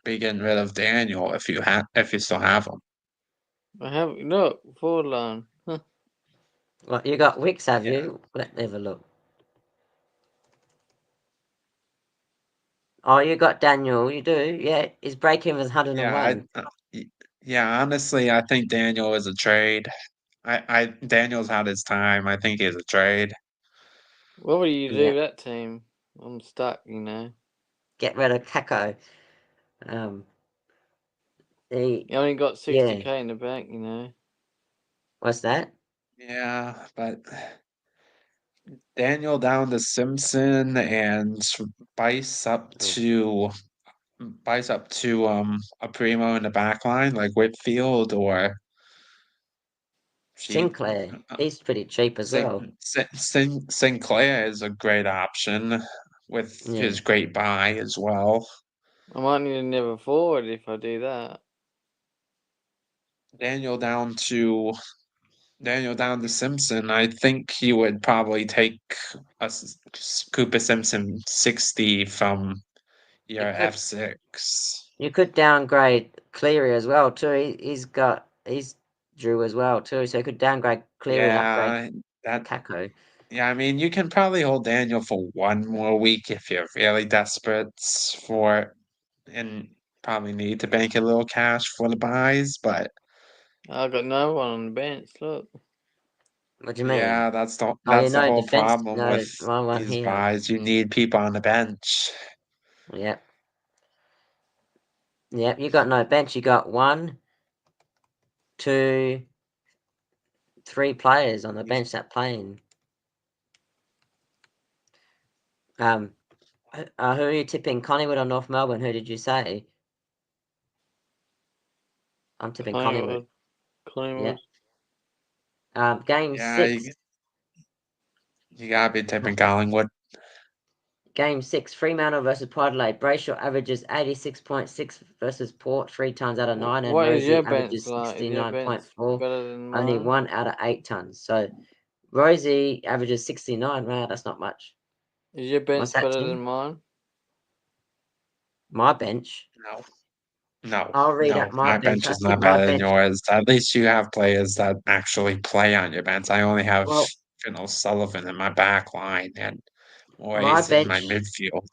be getting rid of Daniel if you still have him. I have look forward line. Huh. What, you got Wicks, have Yeah, you? Let me have a look. Oh, you got Daniel. You do, yeah. His break even was Yeah, 101. yeah. Honestly, I think Daniel is a trade. Daniel's had his time. I think he's a trade. What would you Yeah. do that team? I'm stuck, you know. Get rid of Kako. He, You only got yeah. 60k in the bank, you know. What's that? Yeah, but Daniel down to Simpson and Bice up Oh, to a primo in the back line like Whitfield or she Sinclair. He's pretty cheap as well. Sinclair is a great option with Yeah. his great buy as well. I might need another forward if I do that. Daniel down to Daniel down to Simpson. I think he would probably take Cooper Simpson 60 from You your could F6. you could downgrade Cleary as well too. He's Drew as well too, so you could downgrade Cleary and upgrade Yeah, that Kako. yeah, I mean you can probably hold Daniel for one more week if you're really desperate for and probably need to bank a little cash for the buys, but I got no one on the bench. Look, What do you mean? yeah, Oh, you that's the know, whole defense. problem with No, wrong one these here. buys. You need people on the bench. Yep, yep. You got no bench. You got 1, 2, 3 players on the bench that playing. Who are you tipping? Collingwood or North Melbourne? Who did you say? I'm tipping Collingwood. Collingwood. Collingwood. Yep. Game Yeah, 6. you gotta be tipping Collingwood. Game 6. Fremantle versus Port Adelaide. Brayshaw averages 86.6 versus Port 3 tons out of 9, and What is your Rosie bench averages like? Is your bench 69.4, better than only mine? 1 out of 8 tons. So Rosie averages 69. Wow, that's not much. Is your What's bench that, better Tim? than mine? My bench. No, no, I'll read no. out my My bench. bench I is think not my better than bench. yours. At least you have players that actually play on your bench. I only have Well, Sullivan in my back line and my Royce in my bench. midfield.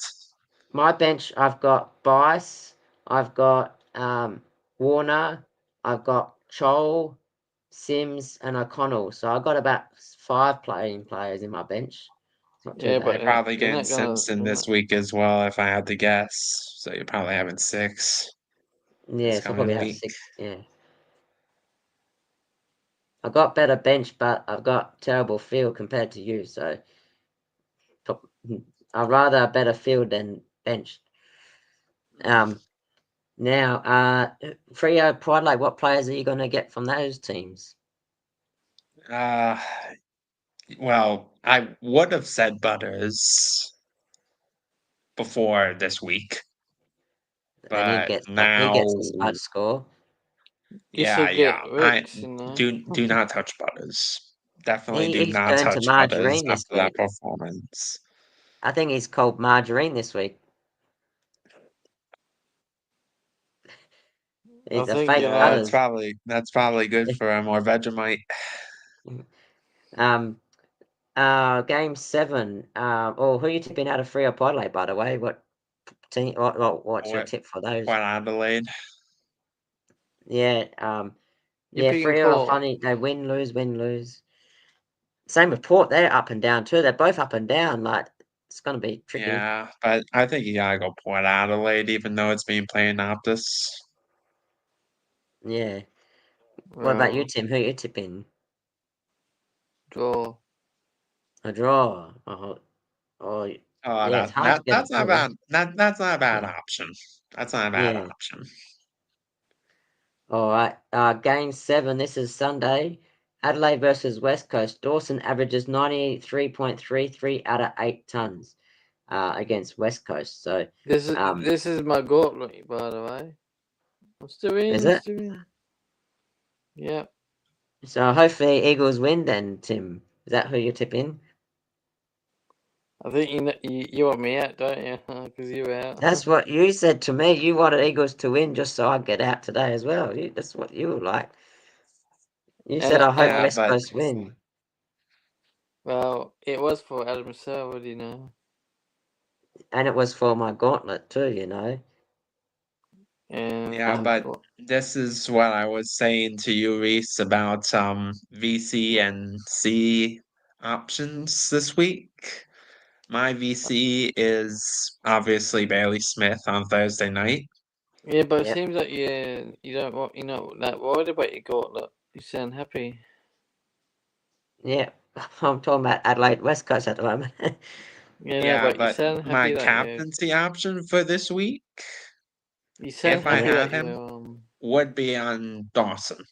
My bench. I've got Bice. I've got Warner. I've got Chol, Sims, and O'Connell. So I've got about 5 playing players in my bench. It's not too Yeah, but You're bad. probably you're getting not gonna. Simpson You're this not, week as well, if I had to guess. So you're probably having 6 this Yeah, so I'll coming probably have week. 6. Yeah. I've got better bench, but I've got terrible field compared to you. So I'd rather a better field than bench. Now, Freo Pride, like what players are you going to get from those teams? Uh, well, I would have said Butters before this week, And but he now, gets a score. you yeah, should get yeah, I Reece, you know. do not touch Butters. Definitely do He's not turned to touch Butters margarine this after that week. performance. I think he's called margarine this week. I It's a think fake Yeah, butters. that's probably good for him or Vegemite. um, game 7. Oh, who are you tipping out of Freo Podley, by the way? What team? What's your What tip for those? what Adelaide? Yeah, you're yeah, picking Freo are Port. funny. They win, lose, win, lose. Same with Port. They're up and down too. They're both up and down. Like it's gonna be tricky. Yeah, but I think you gotta go Port Adelaide, even though it's being played in Optus. Yeah. What about you, Well, Tim? Who you tipping? draw. A draw. Oh, Oh, yeah. It's hard to get a that's not draw. bad. That's not a bad Yeah. option. That's not a bad Yeah. option. All right. Game 7. This is Sunday. Adelaide versus West Coast. Dawson averages 93.33 out of 8 tons against West Coast. So, This is my gauntlet, by the way. I'm still in. is I'm it? still in. Yep. So hopefully Eagles win then, Tim. Is that who you're tipping? I think you want me out, don't you? Because you're out. That's what you said to me. You wanted Eagles to win just so I'd get out today as well. That's what you were like. You said, I hope And Yeah, West but Coast win. well, it was for Adam Selwood, you know. and it was for my gauntlet too. You know. And Yeah, but this is what I was saying to you, Reese, about VC and C options this week. My VC is obviously Bailey Smith on Thursday night. yeah, but it Yep. seems like you don't want you're not that worried about your gauntlet. You sound happy. Yeah. I'm talking about Adelaide West Coast at the moment. Yeah, no, Yeah, but you but sound my happy that captaincy option for this week, you sound if I happy have that him, you would be on Dawson.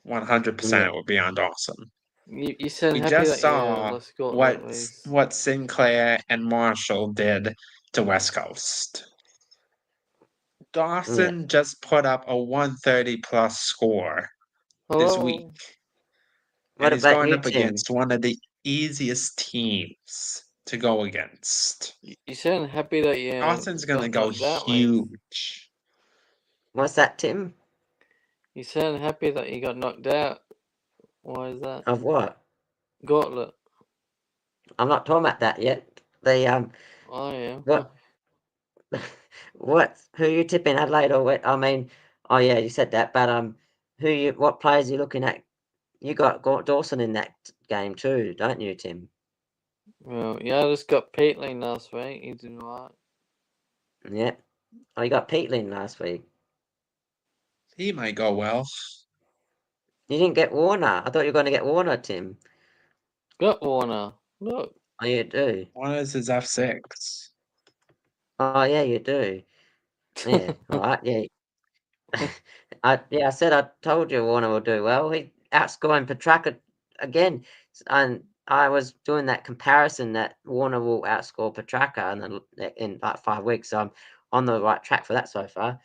100% Yeah. it would be on Dawson. you sound We happy just that you saw lost gauntlet, what Sinclair and Marshall did to West Coast. Yeah. Dawson just put up a 130 plus score this week, Hello. What and he's about going you, up Tim? against one of the easiest teams to go against. You sound happy that you Dawson's going to got go knocked out, mate. huge. What's that, Tim? You sound happy that you got knocked out. Why is that? Of what? Gauntlet. I'm not talking about that yet. The I am. what? What? Who you tipping, Adelaide or what? I mean, oh yeah, you said that, but who you? What players are you looking at? You got Dawson in that game too, don't you, Tim? Well, yeah, I just got Peatling last week. He did alright. Yeah. Oh, you got Peatling last week. He might go well. You didn't get Warner. I thought you were going to get Warner, Tim. Got Warner. Look. Oh, you do. One is his F6. Oh, yeah, you do. Yeah. All right. Yeah. I said I told you Warner will do well. He outscoring Petrarca again, and I was doing that comparison that Warner will outscore Petrarca in like 5 weeks. So I'm on the right track for that so far.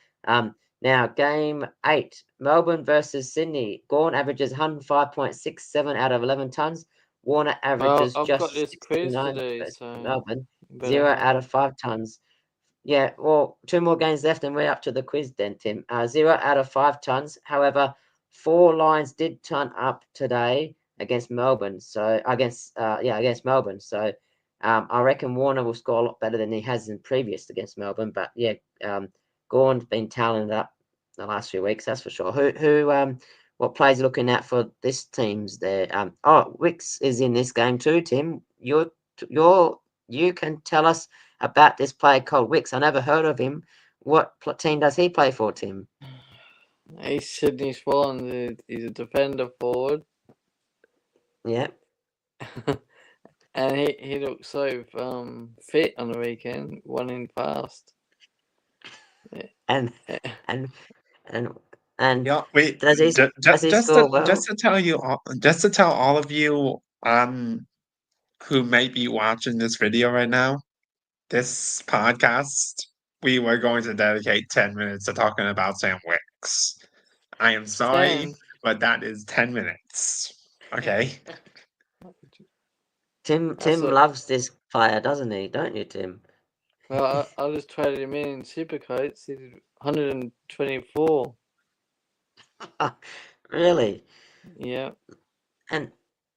Now game 8, Melbourne versus Sydney. Gawn averages 105.67 out of 11 tons. Warner Well, averages I've got just this quiz 69 today, versus so Melbourne, you better 0 hurry. out of 5 tons. Yeah, well, 2 more games left and we're up to the quiz then, Tim. 0 out of 5 tons. However, 4 lines did turn up today against Melbourne. So against Melbourne. So I reckon Warner will score a lot better than he has in previous against Melbourne. But yeah, Gawn's been talented up the last few weeks, that's for sure. What players are you looking at for this team's there? Wicks is in this game too, Tim. You can tell us about this player called Wicks. I never heard of him. What team does he play for, Tim? He's Sydney Swans. He's a defender forward. Yeah. And he looks so fit on the weekend, running fast. And and and Yeah, wait. does he score well? Just to tell you, just to tell all of you who might be watching this video right now, this podcast, we were going to dedicate 10 minutes to talking about Sam Wicks. I am sorry, but that is 10 minutes. Okay. Tim loves this player, doesn't he? Don't you, Tim? Well, I just traded him in Supercoats. He did 124. Really? Yeah. And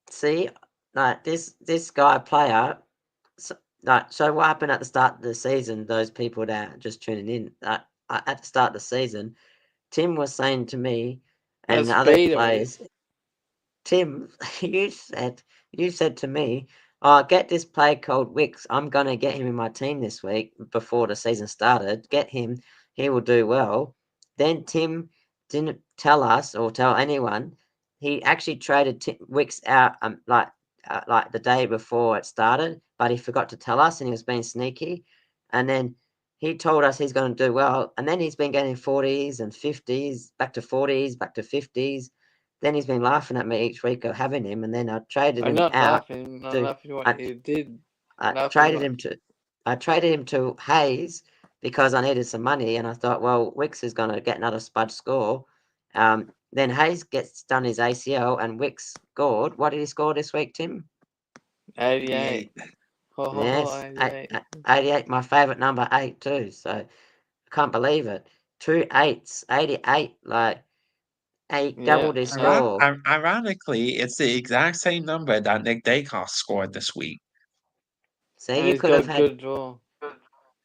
see, like this guy player. So what happened at the start of the season? Those people that are just tuning in, at the start of the season, Tim was saying to me and That's the other speed of it. players, Tim, you said to me, "Oh, get this player called Wicks. I'm gonna get him in my team this week before the season started. Get him. He will do well." Then Tim didn't tell us or tell anyone. He actually traded Wicks out like the day before it started, but he forgot to tell us, and he was being sneaky. And then he told us he's going to do well, and then he's been getting 40s and 50s, back to 40s, back to 50s. Then he's been laughing at me each week of having him, and then I traded I'm him not out. laughing. I'm To, laughing what I, you did. I Laughing traded what... him to I traded him to Hayes because I needed some money, and I thought, well, Wicks is going to get another spud score. Then Hayes gets done his ACL, and Wicks scored. What did he score this week, Tim? 88. Oh, Yes, 88. 88, my favourite number 8 too. So I can't believe it. 2 8s, 88, like doubled his score. Ironically, it's the exact same number that Nick Dacos scored this week. See, And you he's could have got had good draw.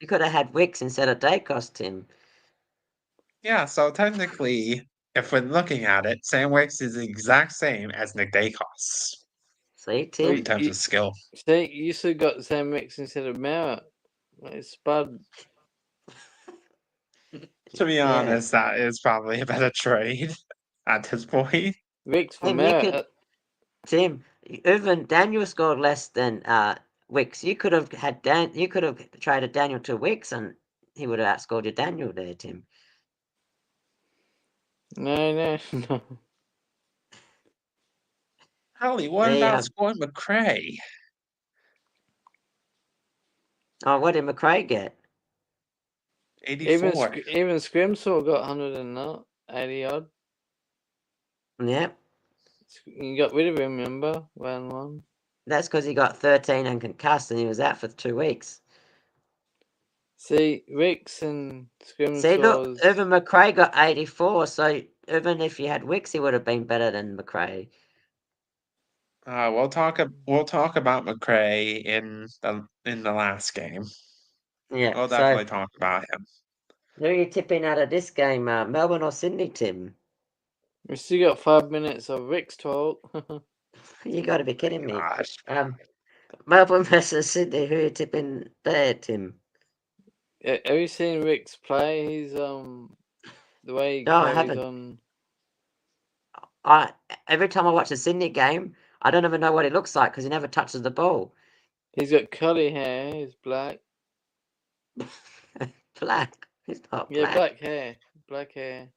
You could have had Wicks instead of Dacos, Tim. Yeah, so technically, if we're looking at it, Sam Wicks is the exact same as Nick Dacos See, Well, in Tim? terms of skill. see, you still got Sam Mix instead of Mara. It's Spud. To be Yeah. honest, that is probably a better trade at this point. Ricks for Tim, you Mara. could Tim, even Daniel scored less than Wicks. You could have had you could have traded Daniel to Wicks and he would have outscored your Daniel there, Tim. No. Holly, what The about scoring McRae? what did McRae get? 84. Even Scrimsaw got 180 odd. Yep. You got rid of him, remember? Round one. That's because he got 13 and concussed and he was out for 2 weeks. See, Ricks and See, look, Scrimsaw's. even McRae got 84, so even if you had Wicks, he would have been better than McRae. We'll talk about McRae in the last game. Yeah, We'll so definitely talk about him. who are you tipping out of this game, Melbourne or Sydney, Tim? We still got 5 minutes of Ricks talk. You got to be kidding me. Gosh. Melbourne versus Sydney, who are you tipping there, Tim? Have you seen Ricks play? He's the way he No, I carries haven't. on. Every time I watch a Sydney game, I don't even know what he looks like because he never touches the ball. He's got curly hair. He's black. Black. He's not Yeah, black. black hair. Black hair.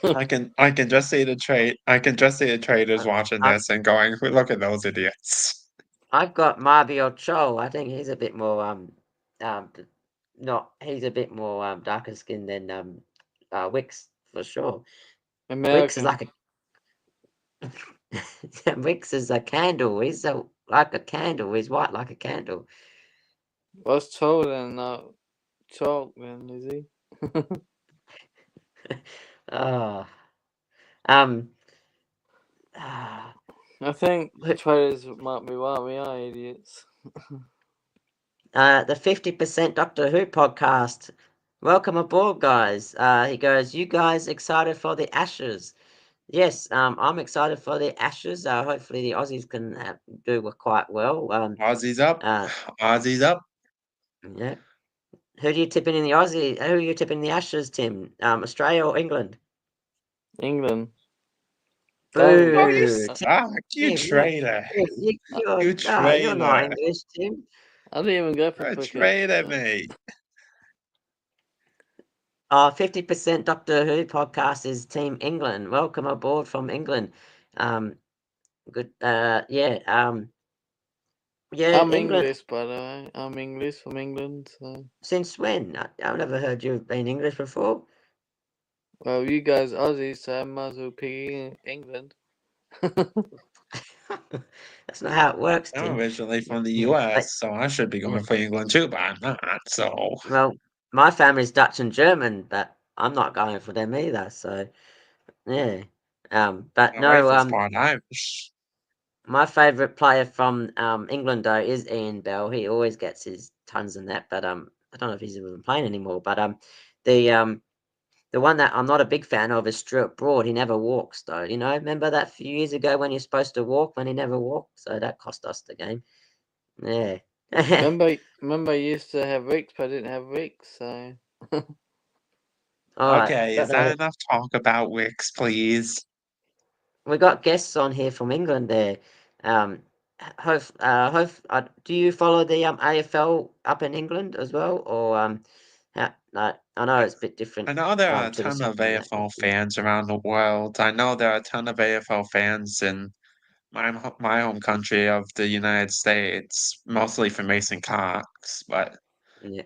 I can just see the trade. I can just see the traders watching this and going, "Look at those idiots." I've got Marvio Cho. I think he's a bit more not he's a bit more darker skinned than Wicks for sure. Wicks is American. like a Wicks is a candle. He's like a candle. He's white like a candle. What's tall then? Not chalk then, is he? Oh. Um. ah, I think who- traders might be right. We are idiots. the 50% Doctor Who podcast. Welcome aboard, guys. He goes, you guys excited for the Ashes? Yes, I'm excited for the Ashes. Hopefully the Aussies can do quite well. Aussies up. Aussies up. Yeah. Who do you tip in the Aussie? Who are you tipping in the Ashes, Tim? Australia or England? England. Boo! Oh, you Tim, traitor! You you're not traitor! English, Tim. I didn't even go for You cricket. traitor me! 50% Doctor Who podcast is Team England. Welcome aboard from England. Good. Yeah. Yeah. I'm England. English, by the way. I'm English from England. So. Since when? I've never heard you've been English before. Well, you guys Aussies, so I might as well pick England. That's not how it works, I'm Tim. originally from the Yeah, US, so I should be going for England too, but I'm not. So well, my family's Dutch and German, but I'm not going for them either. So yeah. But my wife no. is part Irish. My favourite player from England though is Ian Bell. He always gets his tons and that, but I don't know if he's even playing anymore. But the one that I'm not a big fan of is Stuart Broad. He never walks though. You know, remember that few years ago when you're supposed to walk when he never walked? So that cost us the game. Yeah. remember, I used to have Ricks, but I didn't have Ricks, so. All right. Okay, is that enough talk about Wicks, please? We got guests on here from England there. Do you follow the AFL up in England as well, or I know it's a bit different. I know there are a To the ton of Sydney and that AFL fans around the world. I know there are a ton of AFL fans in my home country of the United States, mostly for Mason Cox, but yeah.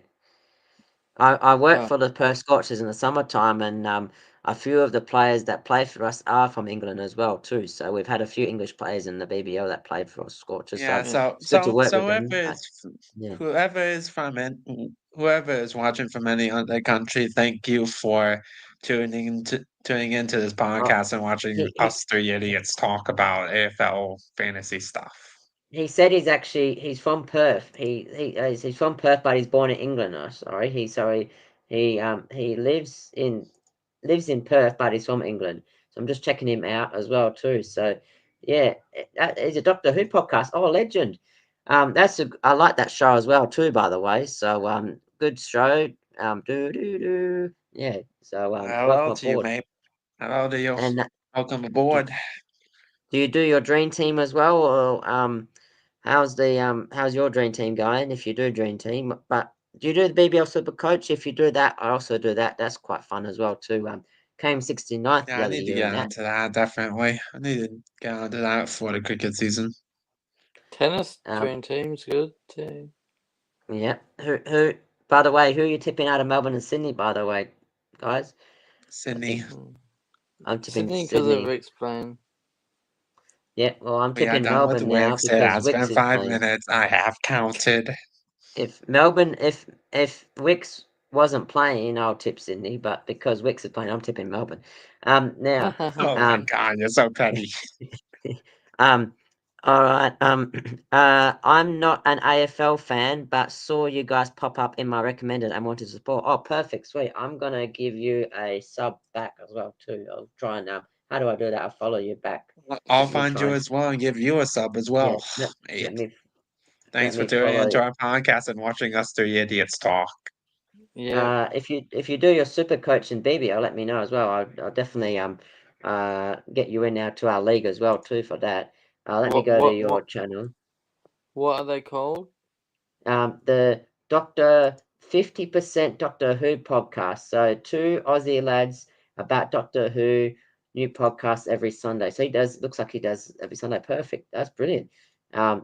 I work Oh, for the Perth Scorchers in the summertime, and a few of the players that play for us are from England as well too. So we've had a few English players in the BBL that played for us Scorchers. So yeah, so it's good to so work so with them. Yeah. whoever is watching from any other country, thank you for tuning into this Well, podcast and watching he, he, us three idiots talk about AFL fantasy stuff. He said he's from Perth. He's from Perth, but he's born in England. Oh, sorry, he lives in Perth, but he's from England. So I'm just checking him out as well too. So yeah, that is a Doctor Who podcast. Oh, legend. I like that show as well too. By the way, so good show. Yeah. So Hello welcome to you, aboard. mate. Hello to you. And Welcome do, aboard. do you do your dream team as well, or how's your dream team going? If you do dream team, but do you do the BBL Super Coach? If you do that, I also do that. That's quite fun as well too. Came 69th Yeah, the I other need to year in get that. onto that, definitely. I need to get onto that for the cricket season. Tennis Um, dream team's good too. yeah. Who? By the way, who are you tipping out of Melbourne and Sydney? By the way, guys, Sydney. I'm tipping Sydney because of Sydney. Rick's playing. Yeah. Well, I'm We are tipping done with Melbourne now Wicks. It because has Wicks been is 5 playing. minutes. I have counted. If Melbourne, if Wicks wasn't playing, I'll tip Sydney. But because Wicks is playing, I'm tipping Melbourne. Now, Oh my um, god, you're so petty. um, all right. I'm not an AFL fan, but saw you guys pop up in my recommended and wanted to support. Oh, perfect, sweet. I'm gonna give you a sub back as well too. I'll try and how do I do that? I'll follow you back. I'll Let me find you try. as well and give you a sub as Yeah. well, Let mate. me let Thanks for me tuning follow into you. our podcast and watching us three idiots talk. Yeah. If you do your super coach in BBL, let me know as well. I'll definitely get you in now to our league as well too for that. Let me What go to what your what channel. what are they called? The Doctor 50% Doctor Who podcast. So two Aussie lads about Doctor Who, new podcast every Sunday. So he does looks like he does every Sunday. Perfect. That's brilliant.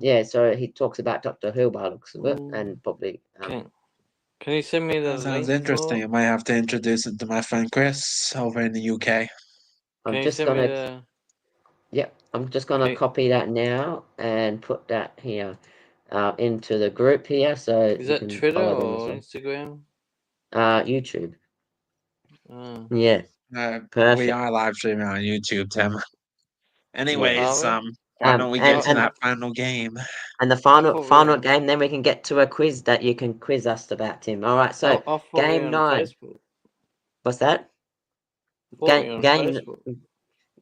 Yeah, so he talks about Doctor Who by the looks of it, and probably Can you send me the That sounds link interesting. for? I might have to introduce it to my friend Chris over in the UK. I'm Can you just send me gonna the? Yep, I'm just gonna Can, copy that now and put that here into the group here so is you that can Twitter follow them as or well. Instagram? YouTube. Oh. Yeah, We perfect. are live streaming on YouTube, Tim. Yes. Anyways, Are we? why don't we get And to and that final game? and the I thought we were final on. game, then we can get to a quiz that you can quiz us about, Tim. All right. So I thought we were game on 9. Facebook. What's that? I thought we were on Game Facebook.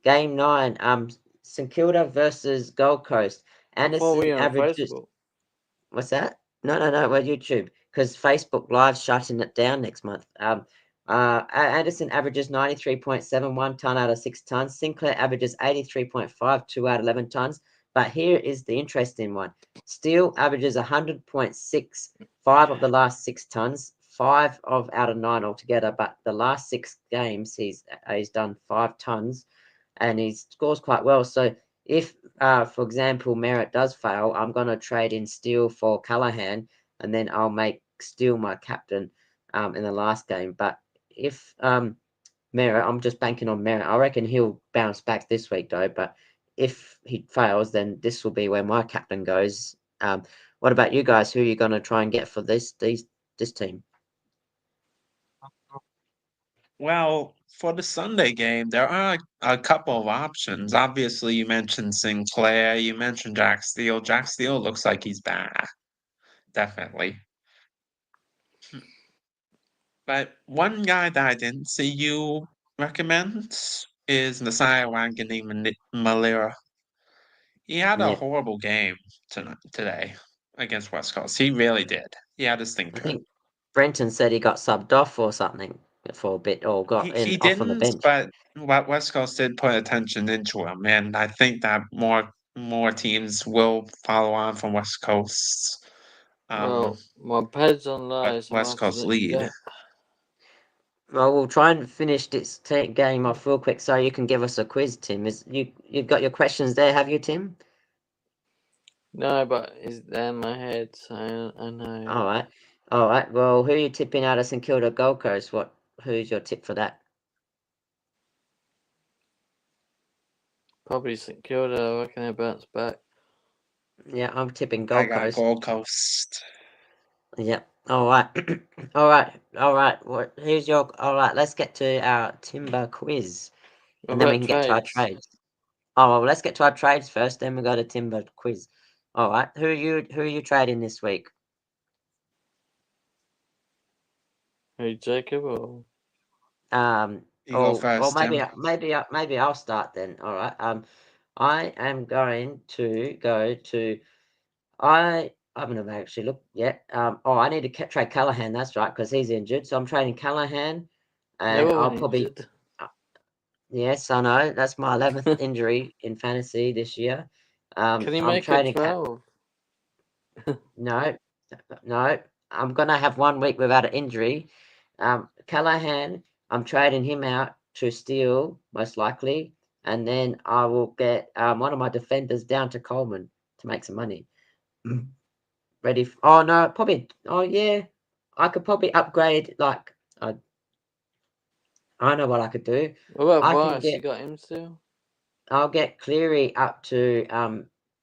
game 9. St Kilda versus Gold Coast. I thought we Anderson were on averages. Facebook. What's that? No. We're YouTube because Facebook Live's shutting it down next month. Anderson averages 93.71 ton out of 6 tons. Sinclair averages 83.52 out of 11 tons. But here is the interesting one. Steele averages 100.65 of the last 6 tons, 5 of out of 9 altogether. But the last 6 games, he's done 5 tons, and he scores quite well. So if, for example, Merritt does fail, I'm going to trade in Steele for Callahan, and then I'll make Steele my captain in the last game. But if Merritt, I'm just banking on Merritt. I reckon he'll bounce back this week, though. But if he fails, then this will be where my captain goes. What about you guys? Who are you going to try and get for this team? Well, for the Sunday game, there are a couple of options. Obviously, you mentioned Sinclair, you mentioned Jack Steele. Jack Steele looks like he's back, definitely. But one guy that I didn't see you recommend is Messiah Wangani Malira. He had a Yeah, horrible game today against West Coast. He really did. He had a I stinker. think Brenton said he got subbed off or something for a bit, or got in He off on the didn't, bench. but West Coast did put attention into him, and I think that more teams will follow on from West Coast's Well, my pad's on low, so I'm West gonna have to Coast let you lead. go. Well, we'll try and finish this game off real quick so you can give us a quiz, Tim. You've got your questions there, have you, Tim? No, but it's there in my head, so I know. All right. Well, who are you tipping out of St Kilda Gold Coast? Who's your tip for that? Probably St Kilda. I reckon they bounce back. Yeah, I'm tipping I Gold got Coast. Gold Coast. Yep. All right. All right. Who's your? All right. Let's get to our Timber quiz, What and then we about can get to our trades? trades. Oh well, let's get to our trades first. Then we go to Timber quiz. All right. Who are you trading this week? Hey, Jacob, or You go Or first, Tim. maybe I'll start then. All right. I am going to go to. I haven't actually looked yet. I need to trade Callahan. That's right, because he's injured. So I'm trading Callahan, and I'll everyone probably. injured. Yes, I know. That's my 11th injury in fantasy this year. Can you I'm make it trading 12? no, no. I'm gonna have 1 week without an injury. Callahan, I'm trading him out to Steele, most likely, and then I will get one of my defenders down to Coleman to make some money. Ready? Oh no, probably. Oh yeah, I could probably upgrade. Like I know what I could do. What about I can Bryce? You get. got him still? I'll get Cleary up to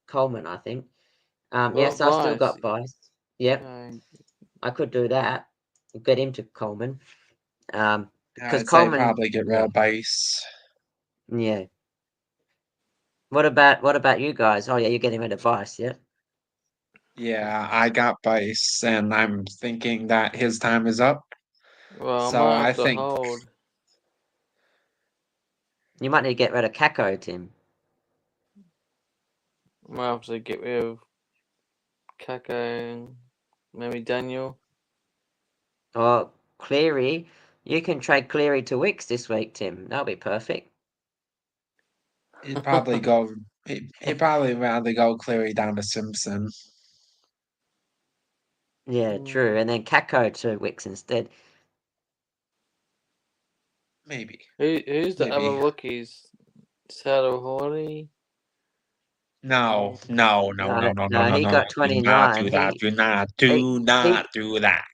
Coleman. I think. What Yes, I still Bryce? got Vice. Yep, Uh, I could do that. Get him to Coleman. Because I'd say Coleman, probably get rid yeah, of Bice. yeah. What about you guys? Oh yeah, you're getting rid of Vice, yeah. Yeah, I got Bice, and I'm thinking that his time is up. well, I So might I have to think, hold. You might need to get rid of Kako, Tim. I might have to get rid of Kako and maybe Daniel. Or Cleary. You can trade Cleary to Wicks this week, Tim. That'll be perfect. he'd probably go. He'd probably rather go Cleary down to Simpson. Yeah, true. And then Kako to Wicks instead. Maybe, Who's the other maybe. rookies? Saddle Hawley? No, no, no, No, no, no, no, no, no, he no. got Do not 29. do that. Do not, He do not he do that.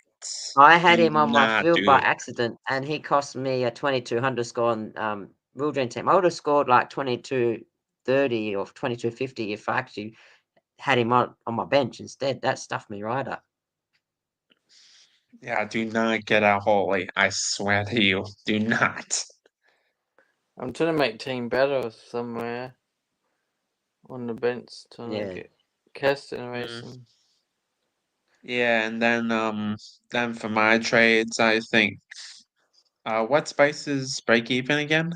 I had Do him on my not field do by it. accident, and he cost me a 2200 score on Real Dreamteam. I would have scored like 2230 or 2250 if I actually had him on my bench instead. That stuffed me right up. Yeah, do not get out holy. I swear to you. Do not. I'm trying to make team better somewhere on the bench, trying to Yeah. get cast Mm. generation. Yeah, and then for my trades, I think what Spice's break even again?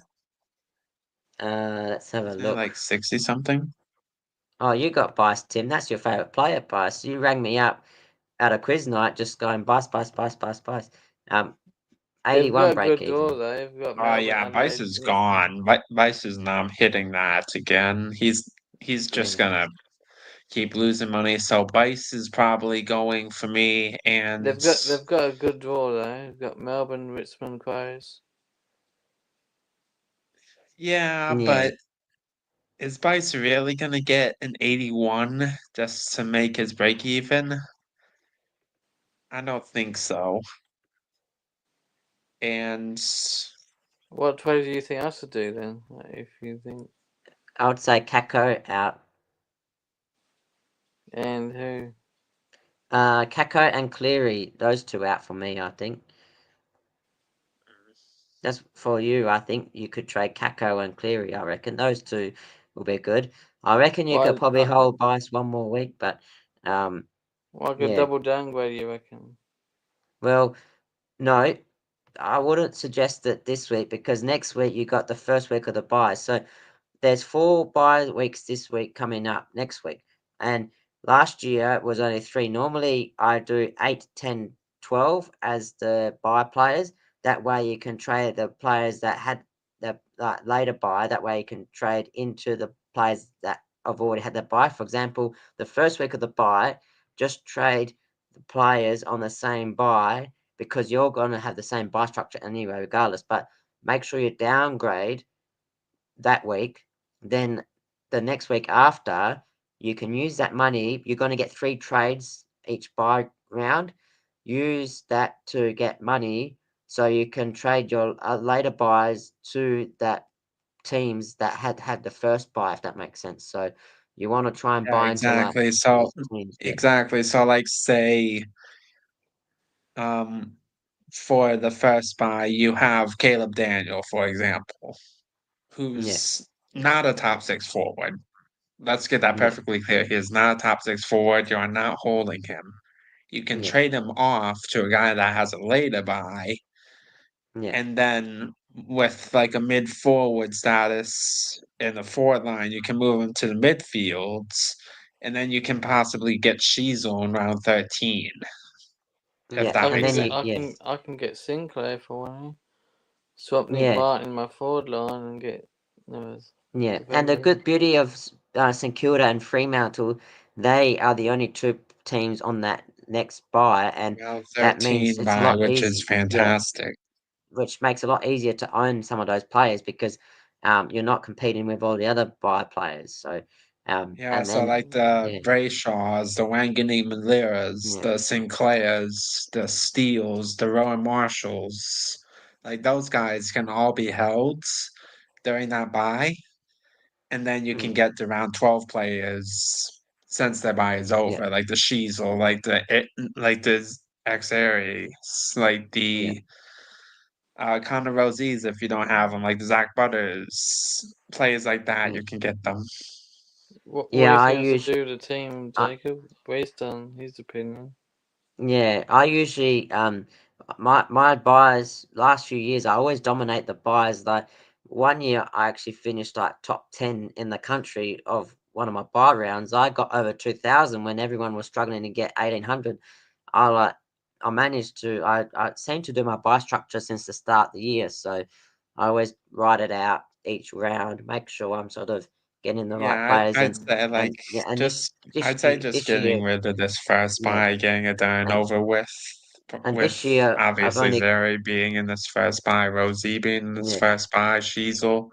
Let's have a Isn't it like look. 60 something? Oh, you got Bice, Tim. That's your favourite player, Bice. You rang me up at a quiz night just going Bice, Bice, Bice, Bice, Bice. Um, They've 81 got a break good draw even. though. They've got Oh Melbourne, yeah, Vice Adelaide, is Brisbane. gone. Vice is not hitting that again. He's just Yeah. gonna keep losing money. So Vice is probably going for me, and They've got a good draw though. They've got Melbourne, Richmond, Crows. yeah, Yeah. but is Vice really gonna get an 81 just to make his break even? I don't think so. And What trade do you think I should do then? If you think I would say Kako out. and who? Kako and Cleary, those two out for me, I think. That's for you. I think you could trade Kako and Cleary. I reckon those two will be good. I reckon you could What probably hold Bice one more week, but um, what could yeah. double downgrade you reckon? Well, no, I wouldn't suggest it this week because next week you got the first week of the bye. So there's 4 bye weeks this week coming up next week. And last year it was only 3. Normally I do 8, 10, 12 as the bye players. That way you can trade the players that had the later bye. That way you can trade into the players that have already had the bye. For example, the first week of the bye, just trade the players on the same bye because you're going to have the same bye structure anyway, regardless. But make sure you downgrade that week, then the next week after, you can use that money. You're going to get 3 trades each buy round. Use that to get money so you can trade your later buys to that teams that had the first buy, if that makes sense. So you want to try and yeah, buy into like exactly. So those teams. Yeah. exactly. So like say um for the first buy you have Caleb Daniel, for example, Yeah. who's not a top 6 forward. let's get that Yeah, perfectly clear. He is not a top 6 forward. You are not holding him. You can yeah, trade him off to a guy that has a later buy, yeah, and then with like a mid forward status in the forward line, you can move him to the midfields, and then you can possibly get Shiesel in round 13, if yeah. that I And can makes then get you, sense. I yeah, can I can get Sinclair for one. Swap Nick yeah, Martin in my forward line and get yeah. And the defenders. good beauty of St Kilda and Fremantle, they are the only two teams on that next buy, and Round that means 13 it's a by, lot which is easy. Yeah, fantastic. which makes it a lot easier to own some of those players because you're not competing with all the other buy players. So, Yeah, and so then like the yeah, Brayshaws, the Wangani Maliras, yeah, the Sinclairs, the Steels, the Rowan Marshalls, like those guys can all be held during that buy, and then you can yeah, get to round 12 players since their buy is yeah, over, like the Sheasel, like the X Aries, like yeah, the Connor Rosies if you don't have them, like the Zach Butters, players like that, yeah. you can get them. What do Yeah, you I think has to use. do with the team, I, Jacob? Based on his opinion. Yeah, I usually my buys last few years I always dominate the buys. Like one year I actually finished like top 10 in the country of one of my buy rounds. I got over 2,000 when everyone was struggling to get 1,800. I like I managed to I seem to do my buy structure since the start of the year. So I always write it out each round, make sure I'm sort of getting the right Yeah, players I'd say like and yeah, and I'd say just this year getting rid of this first yeah. buy, getting it done and And over and with this year I've obviously only Zeri being in this first buy, Rosie being in this yeah, first buy, Sheasel.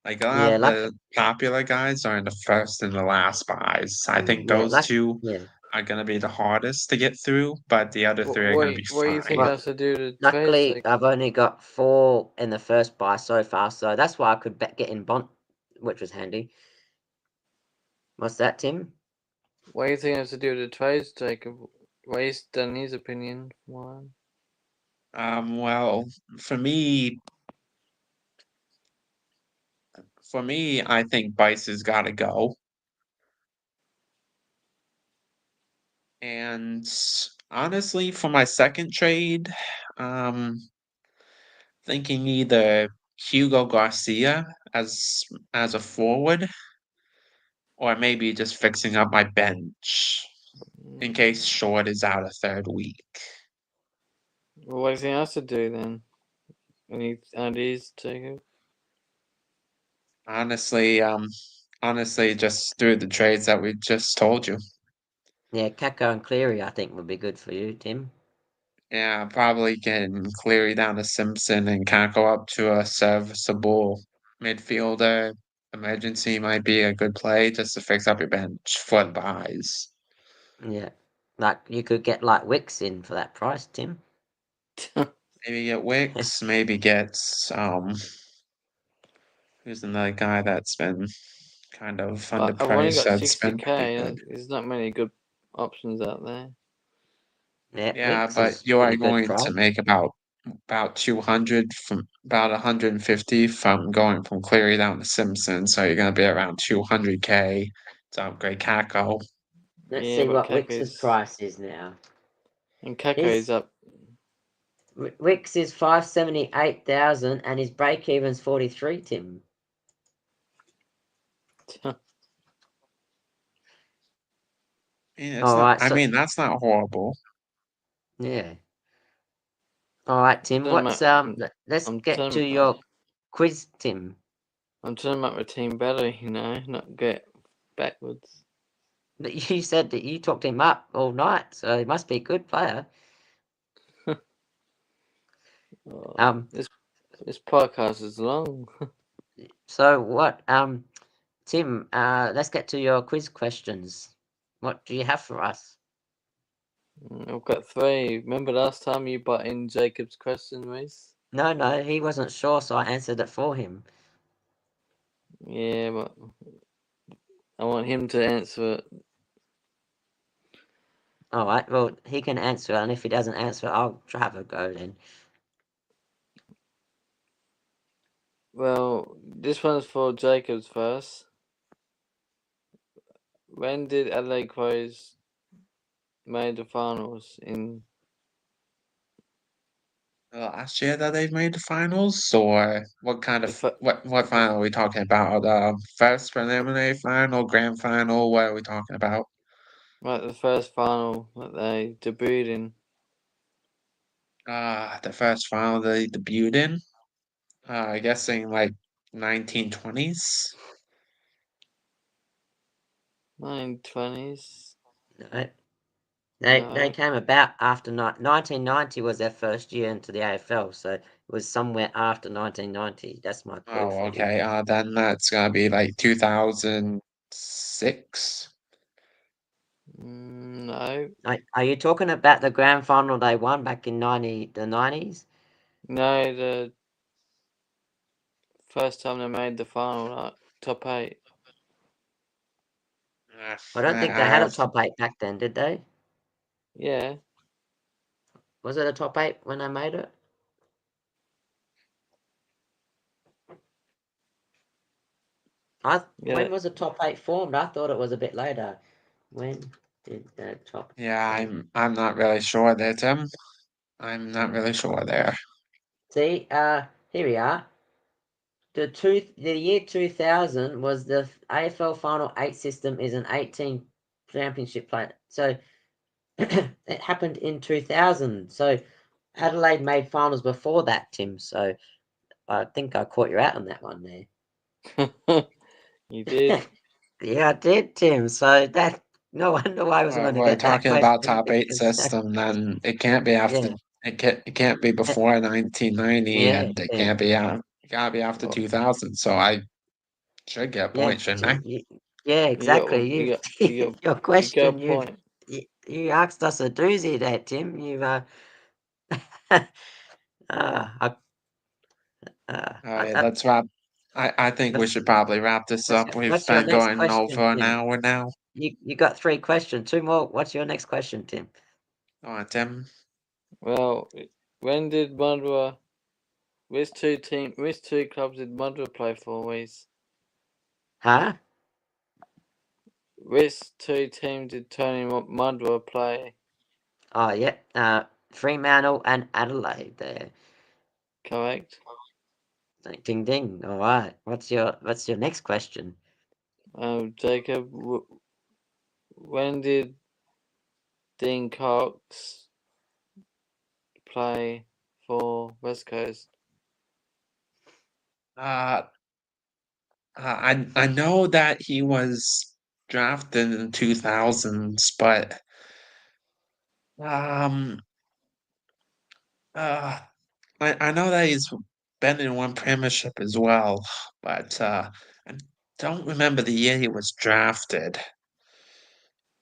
Like a lot yeah, of the popular guys are in the first and the last buys. I think yeah, those two yeah. are gonna be the hardest to get through, but the other What three are what gonna be what do you think fine. Well, has to do with the trades? luckily I've only got 4 in the first buy so far, so that's why I could get in Bont, which was handy. What's that, Tim? What do you think has to do with the trades, Jacob? Based on his opinion. One. Well, for me, I think Bice has got to go. And honestly, for my second trade, um, thinking either Hugo Garcia as a forward, or maybe just fixing up my bench in case Short is out a third week. Well, what do you think has to do then? Any ideas, Jacob? Honestly, just through the trades that we just told you. Yeah, Kako and Cleary I think would be good for you, Tim. Yeah, probably getting Cleary down to Simpson and Kako up to a serviceable midfielder. Emergency might be a good play just to fix up your bench for the buys. Yeah. Like you could get like Wicks in for that price, Tim. Maybe get Wicks, maybe get who's another guy that's been kind of I've only underpriced got that's been pretty 60k. good. There's not many good options out there. Yeah, Yeah, Wicks but is you are pretty good going to price. make about 200 from about 150 from going from Cleary down to Simpson, so you're going to be around 200k to upgrade Kako. Let's Yeah, see but what Wicks's Kako's price is now. and Kako's His up. Wicks is 578,000 and his break even's 43, Tim. Yeah, it's All not. right, I so mean, that's not horrible. yeah. All right, Tim. Turn What's my, let's I'm get to turn, your quiz, Tim. I'm turning my team better, not get backwards. But you said that you talked him up all night, so he must be a good player. Um, This podcast is long. so what, Tim, let's get to your quiz questions. What do you have for us? I've got 3. Remember last time you bought in Jacob's question, Reece? No, he wasn't sure, so I answered it for him. Yeah, but I want him to answer it. All right, well, he can answer it, and if he doesn't answer it, I'll have a go then. Well, this one's for Jacob's first. when did Adelaide Crows made the finals in? Last year that they've made the finals, or what kind The of what final are we talking about? First preliminary final, grand final. What are we talking about? Like the first final that they debuted in. The first final they debuted in. I guess in like 1920s. 1920s. No. They No. came about after 1990 was their first year into the AFL, so it was somewhere after 1990. That's my clue Oh, for you. okay. Then that's gonna be like 2006. No. Are you talking about the grand final they won back in the 90s? No, the first time they made the final, like top 8. I don't think they had a top 8 back then, did they? Yeah. Was it a top 8 when they made it? Yeah. When was the top 8 formed? I thought it was a bit later. When did the top Yeah, 8? I'm not really sure there, Tim. I'm not really sure there. See, here we are. The year 2000 was the AFL Final 8 system is an 18 championship play. So it happened in 2000. So Adelaide made finals before that, Tim. So I think I caught you out on that one there. You did. Yeah, I did, Tim. So that no wonder why I was Well, going to we're get that talking about question top eight because system, then it can't be after yeah, it can't be before 1990, yeah, and it yeah, can't be out. It gotta be after Well, 2000. So I should get a yeah, point, shouldn't I? yeah, exactly. Your you got a question, point. you asked us a doozy there, Tim. You've I, All right, let's wrap. I think we let's, should probably wrap this up. We've what's your been next going over question, an Tim? hour now. You got 3 questions, 2 more. What's your next question, Tim? Go on, Tim. Well, when did Mudra? Which two clubs did Mudra play for? Huh? Which two teams did Tony Mudra play? Oh, yeah. Fremantle and Adelaide there. Correct. Ding ding. All right. What's your next question? Jacob, when did Dean Cox play for West Coast? Uh, I know that he was drafted in 2000s, but um uh I know that he's been in one premiership as well, but I don't remember the year he was drafted.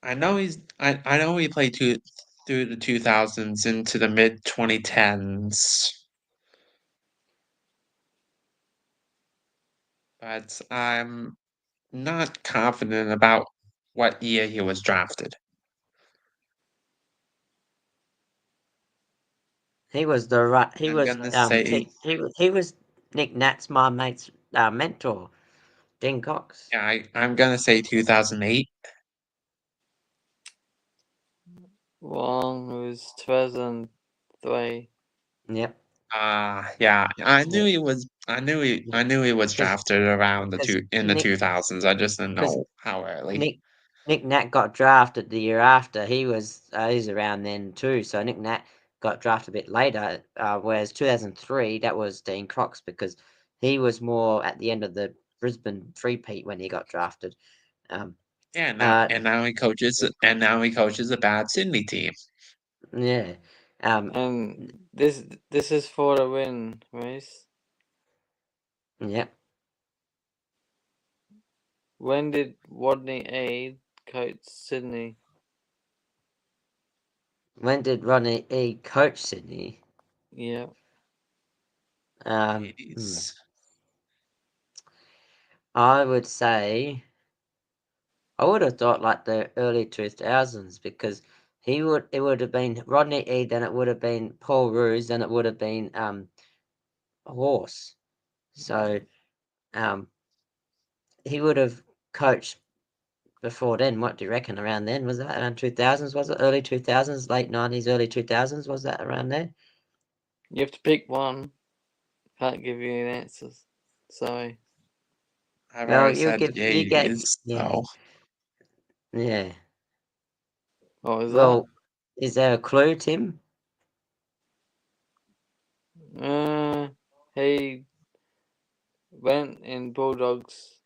I know he played through the 2000s into the mid 2010s, but I'm not confident about what year he was drafted. He was the right. He I'm was gonna say he was Nick Nat's my mate's mentor, Dean Cox. yeah, I'm gonna say 2008. Wrong. It was 2003. Yep. Yeah, I knew Yeah. he was. Yeah. I knew he was Because drafted around because the Nick 2000s. I just didn't because know how early. Nick Nat got drafted the year after. He's around then too. So Nick Nat got drafted a bit later. Whereas 2003 that was Dean Cox because he was more at the end of the Brisbane three-peat when he got drafted. Um. Yeah, Uh. and now he coaches a bad Sydney team. Yeah. Um. And this is for the win, Reece. Yep. When did Rodney Aid coach Sydney? When did Ronnie E coach Sydney? Yeah. Um. hmm, 80s. I would say I would have thought like the early 2000s because it would have been Rodney E, then it would have been Paul Roos, then it would have been Horse. So um he would have coached before then? What do you reckon? Around then, was that around 2000s? Was it early 2000s, late 90s, early 2000s? Was that around there? You have to pick one. Can't give you an answer. Sorry. I've Well, already you said give the you get 80s, yeah so yeah. What was Well, is there a clue, Tim? that? He went in Bulldogs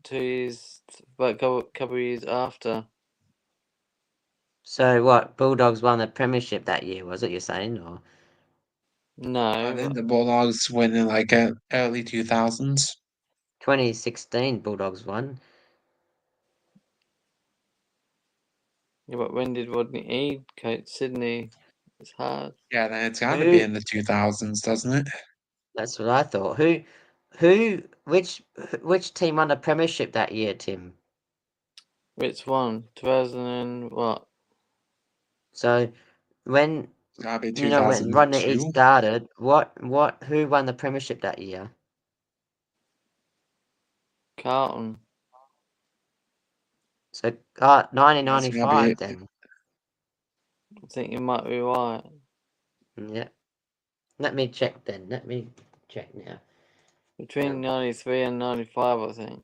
2 years, but couple of years after. So what? Bulldogs won the premiership that year, was it? You're saying, or I No, think the Bulldogs win in like early 2000s. 2016 Bulldogs won. yeah, but when did Rodney Eade coach Sydney? It's hard. Yeah, then it's got to be Who? in the 2000s, doesn't it? That's what I thought. Who? Which team won the premiership that year, Tim? Which one? 2000 and what? So when It's got to be when Rodney Eade 2002. started, who won the premiership that year? Carlton. So That's got to be 1995 it. then. I think you might be right. Yeah. Let me check then. Let me check now. Between 93 and 95, I think.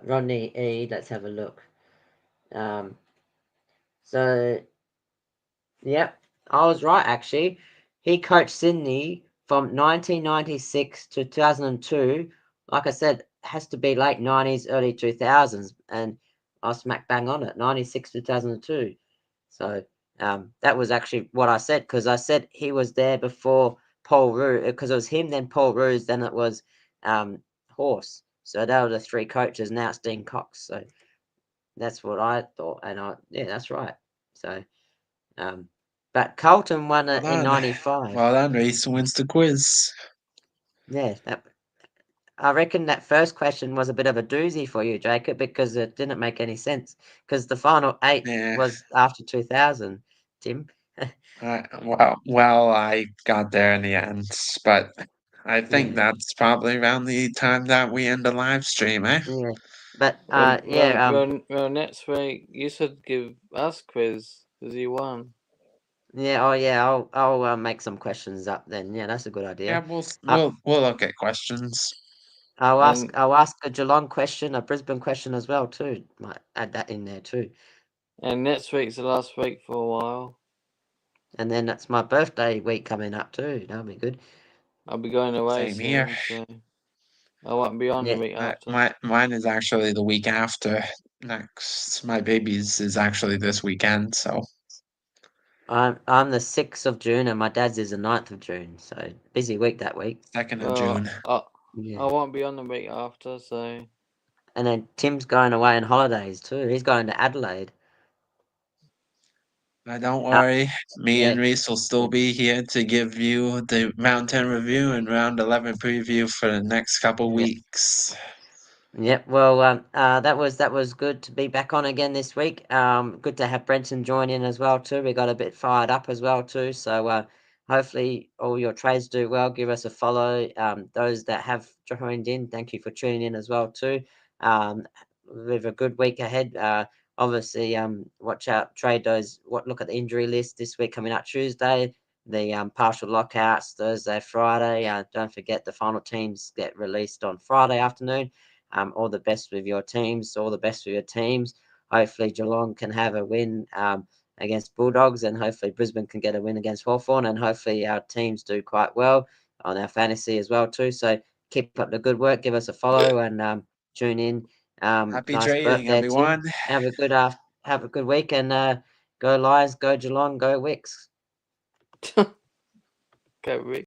Rodney Eade. Let's have a look. So yep, I was right actually. He coached Sydney from 1996 to 2002. Like I said, has to be late 90s, early 2000s, and I was smack bang on it, 96 to 2002. So that was actually what I said, because I said he was there before Paul Roos, because it was him, then Paul Roos, then it was Horse. So they were the three coaches. Now it's Dean Cox. So that's what I thought, and yeah, that's right. So. But Carlton won Well it in done. '95. Well done, Reece wins the quiz. Yeah, I reckon that first question was a bit of a doozy for you, Jacob, because it didn't make any sense. Because the final eight Yeah. was after 2000, Tim. Well, I got there in the end, but I think Yeah, that's probably around the time that we end the live stream, eh? yeah. But Well, next week you should give us quiz because you won. yeah, oh yeah, I'll make some questions up then. Yeah, that's a good Yeah, idea. we'll Uh, we'll we'll look at questions. And I'll ask a Geelong question, a Brisbane question as well too. Might add that in there too. next week's the last week for a while. And then that's my birthday week coming up too. That'll be good. I'll be going away Same here. soon, so I won't be on the Yeah. week after. Mine is actually the week after next. My baby's is actually this weekend, so I'm the 6th of June and my dad's is the 9th of June. So busy week that week. 2nd of June. I Yeah. won't be on the week after, so And then Tim's going away on holidays too. He's going to Adelaide. Don't Uh, worry, me yeah. and Reese will still be here to give you the Round 10 review and Round 11 preview for the next couple Yeah. weeks. Yep. Well, that was good to be back on again this week. Good to have Brenton join in as well too. We got a bit fired up as well too. So hopefully all your trades do well. Give us a follow. Those that have joined in, thank you for tuning in as well too. We have a good week ahead. Obviously, watch out. Trade those. Look at the injury list this week coming up Tuesday. The partial lockouts Thursday, Friday. Don't forget the final teams get released on Friday afternoon. All the best with your teams, all the best with your teams. Hopefully Geelong can have a win against Bulldogs, and hopefully Brisbane can get a win against Hawthorn, and hopefully our teams do quite well on our fantasy as well too. So keep up the good work, give us a follow, and tune in. Happy Nice trading, birthday, Tim. everyone. Have a good week, and go Lions, go Geelong, go Wicks. go Rick.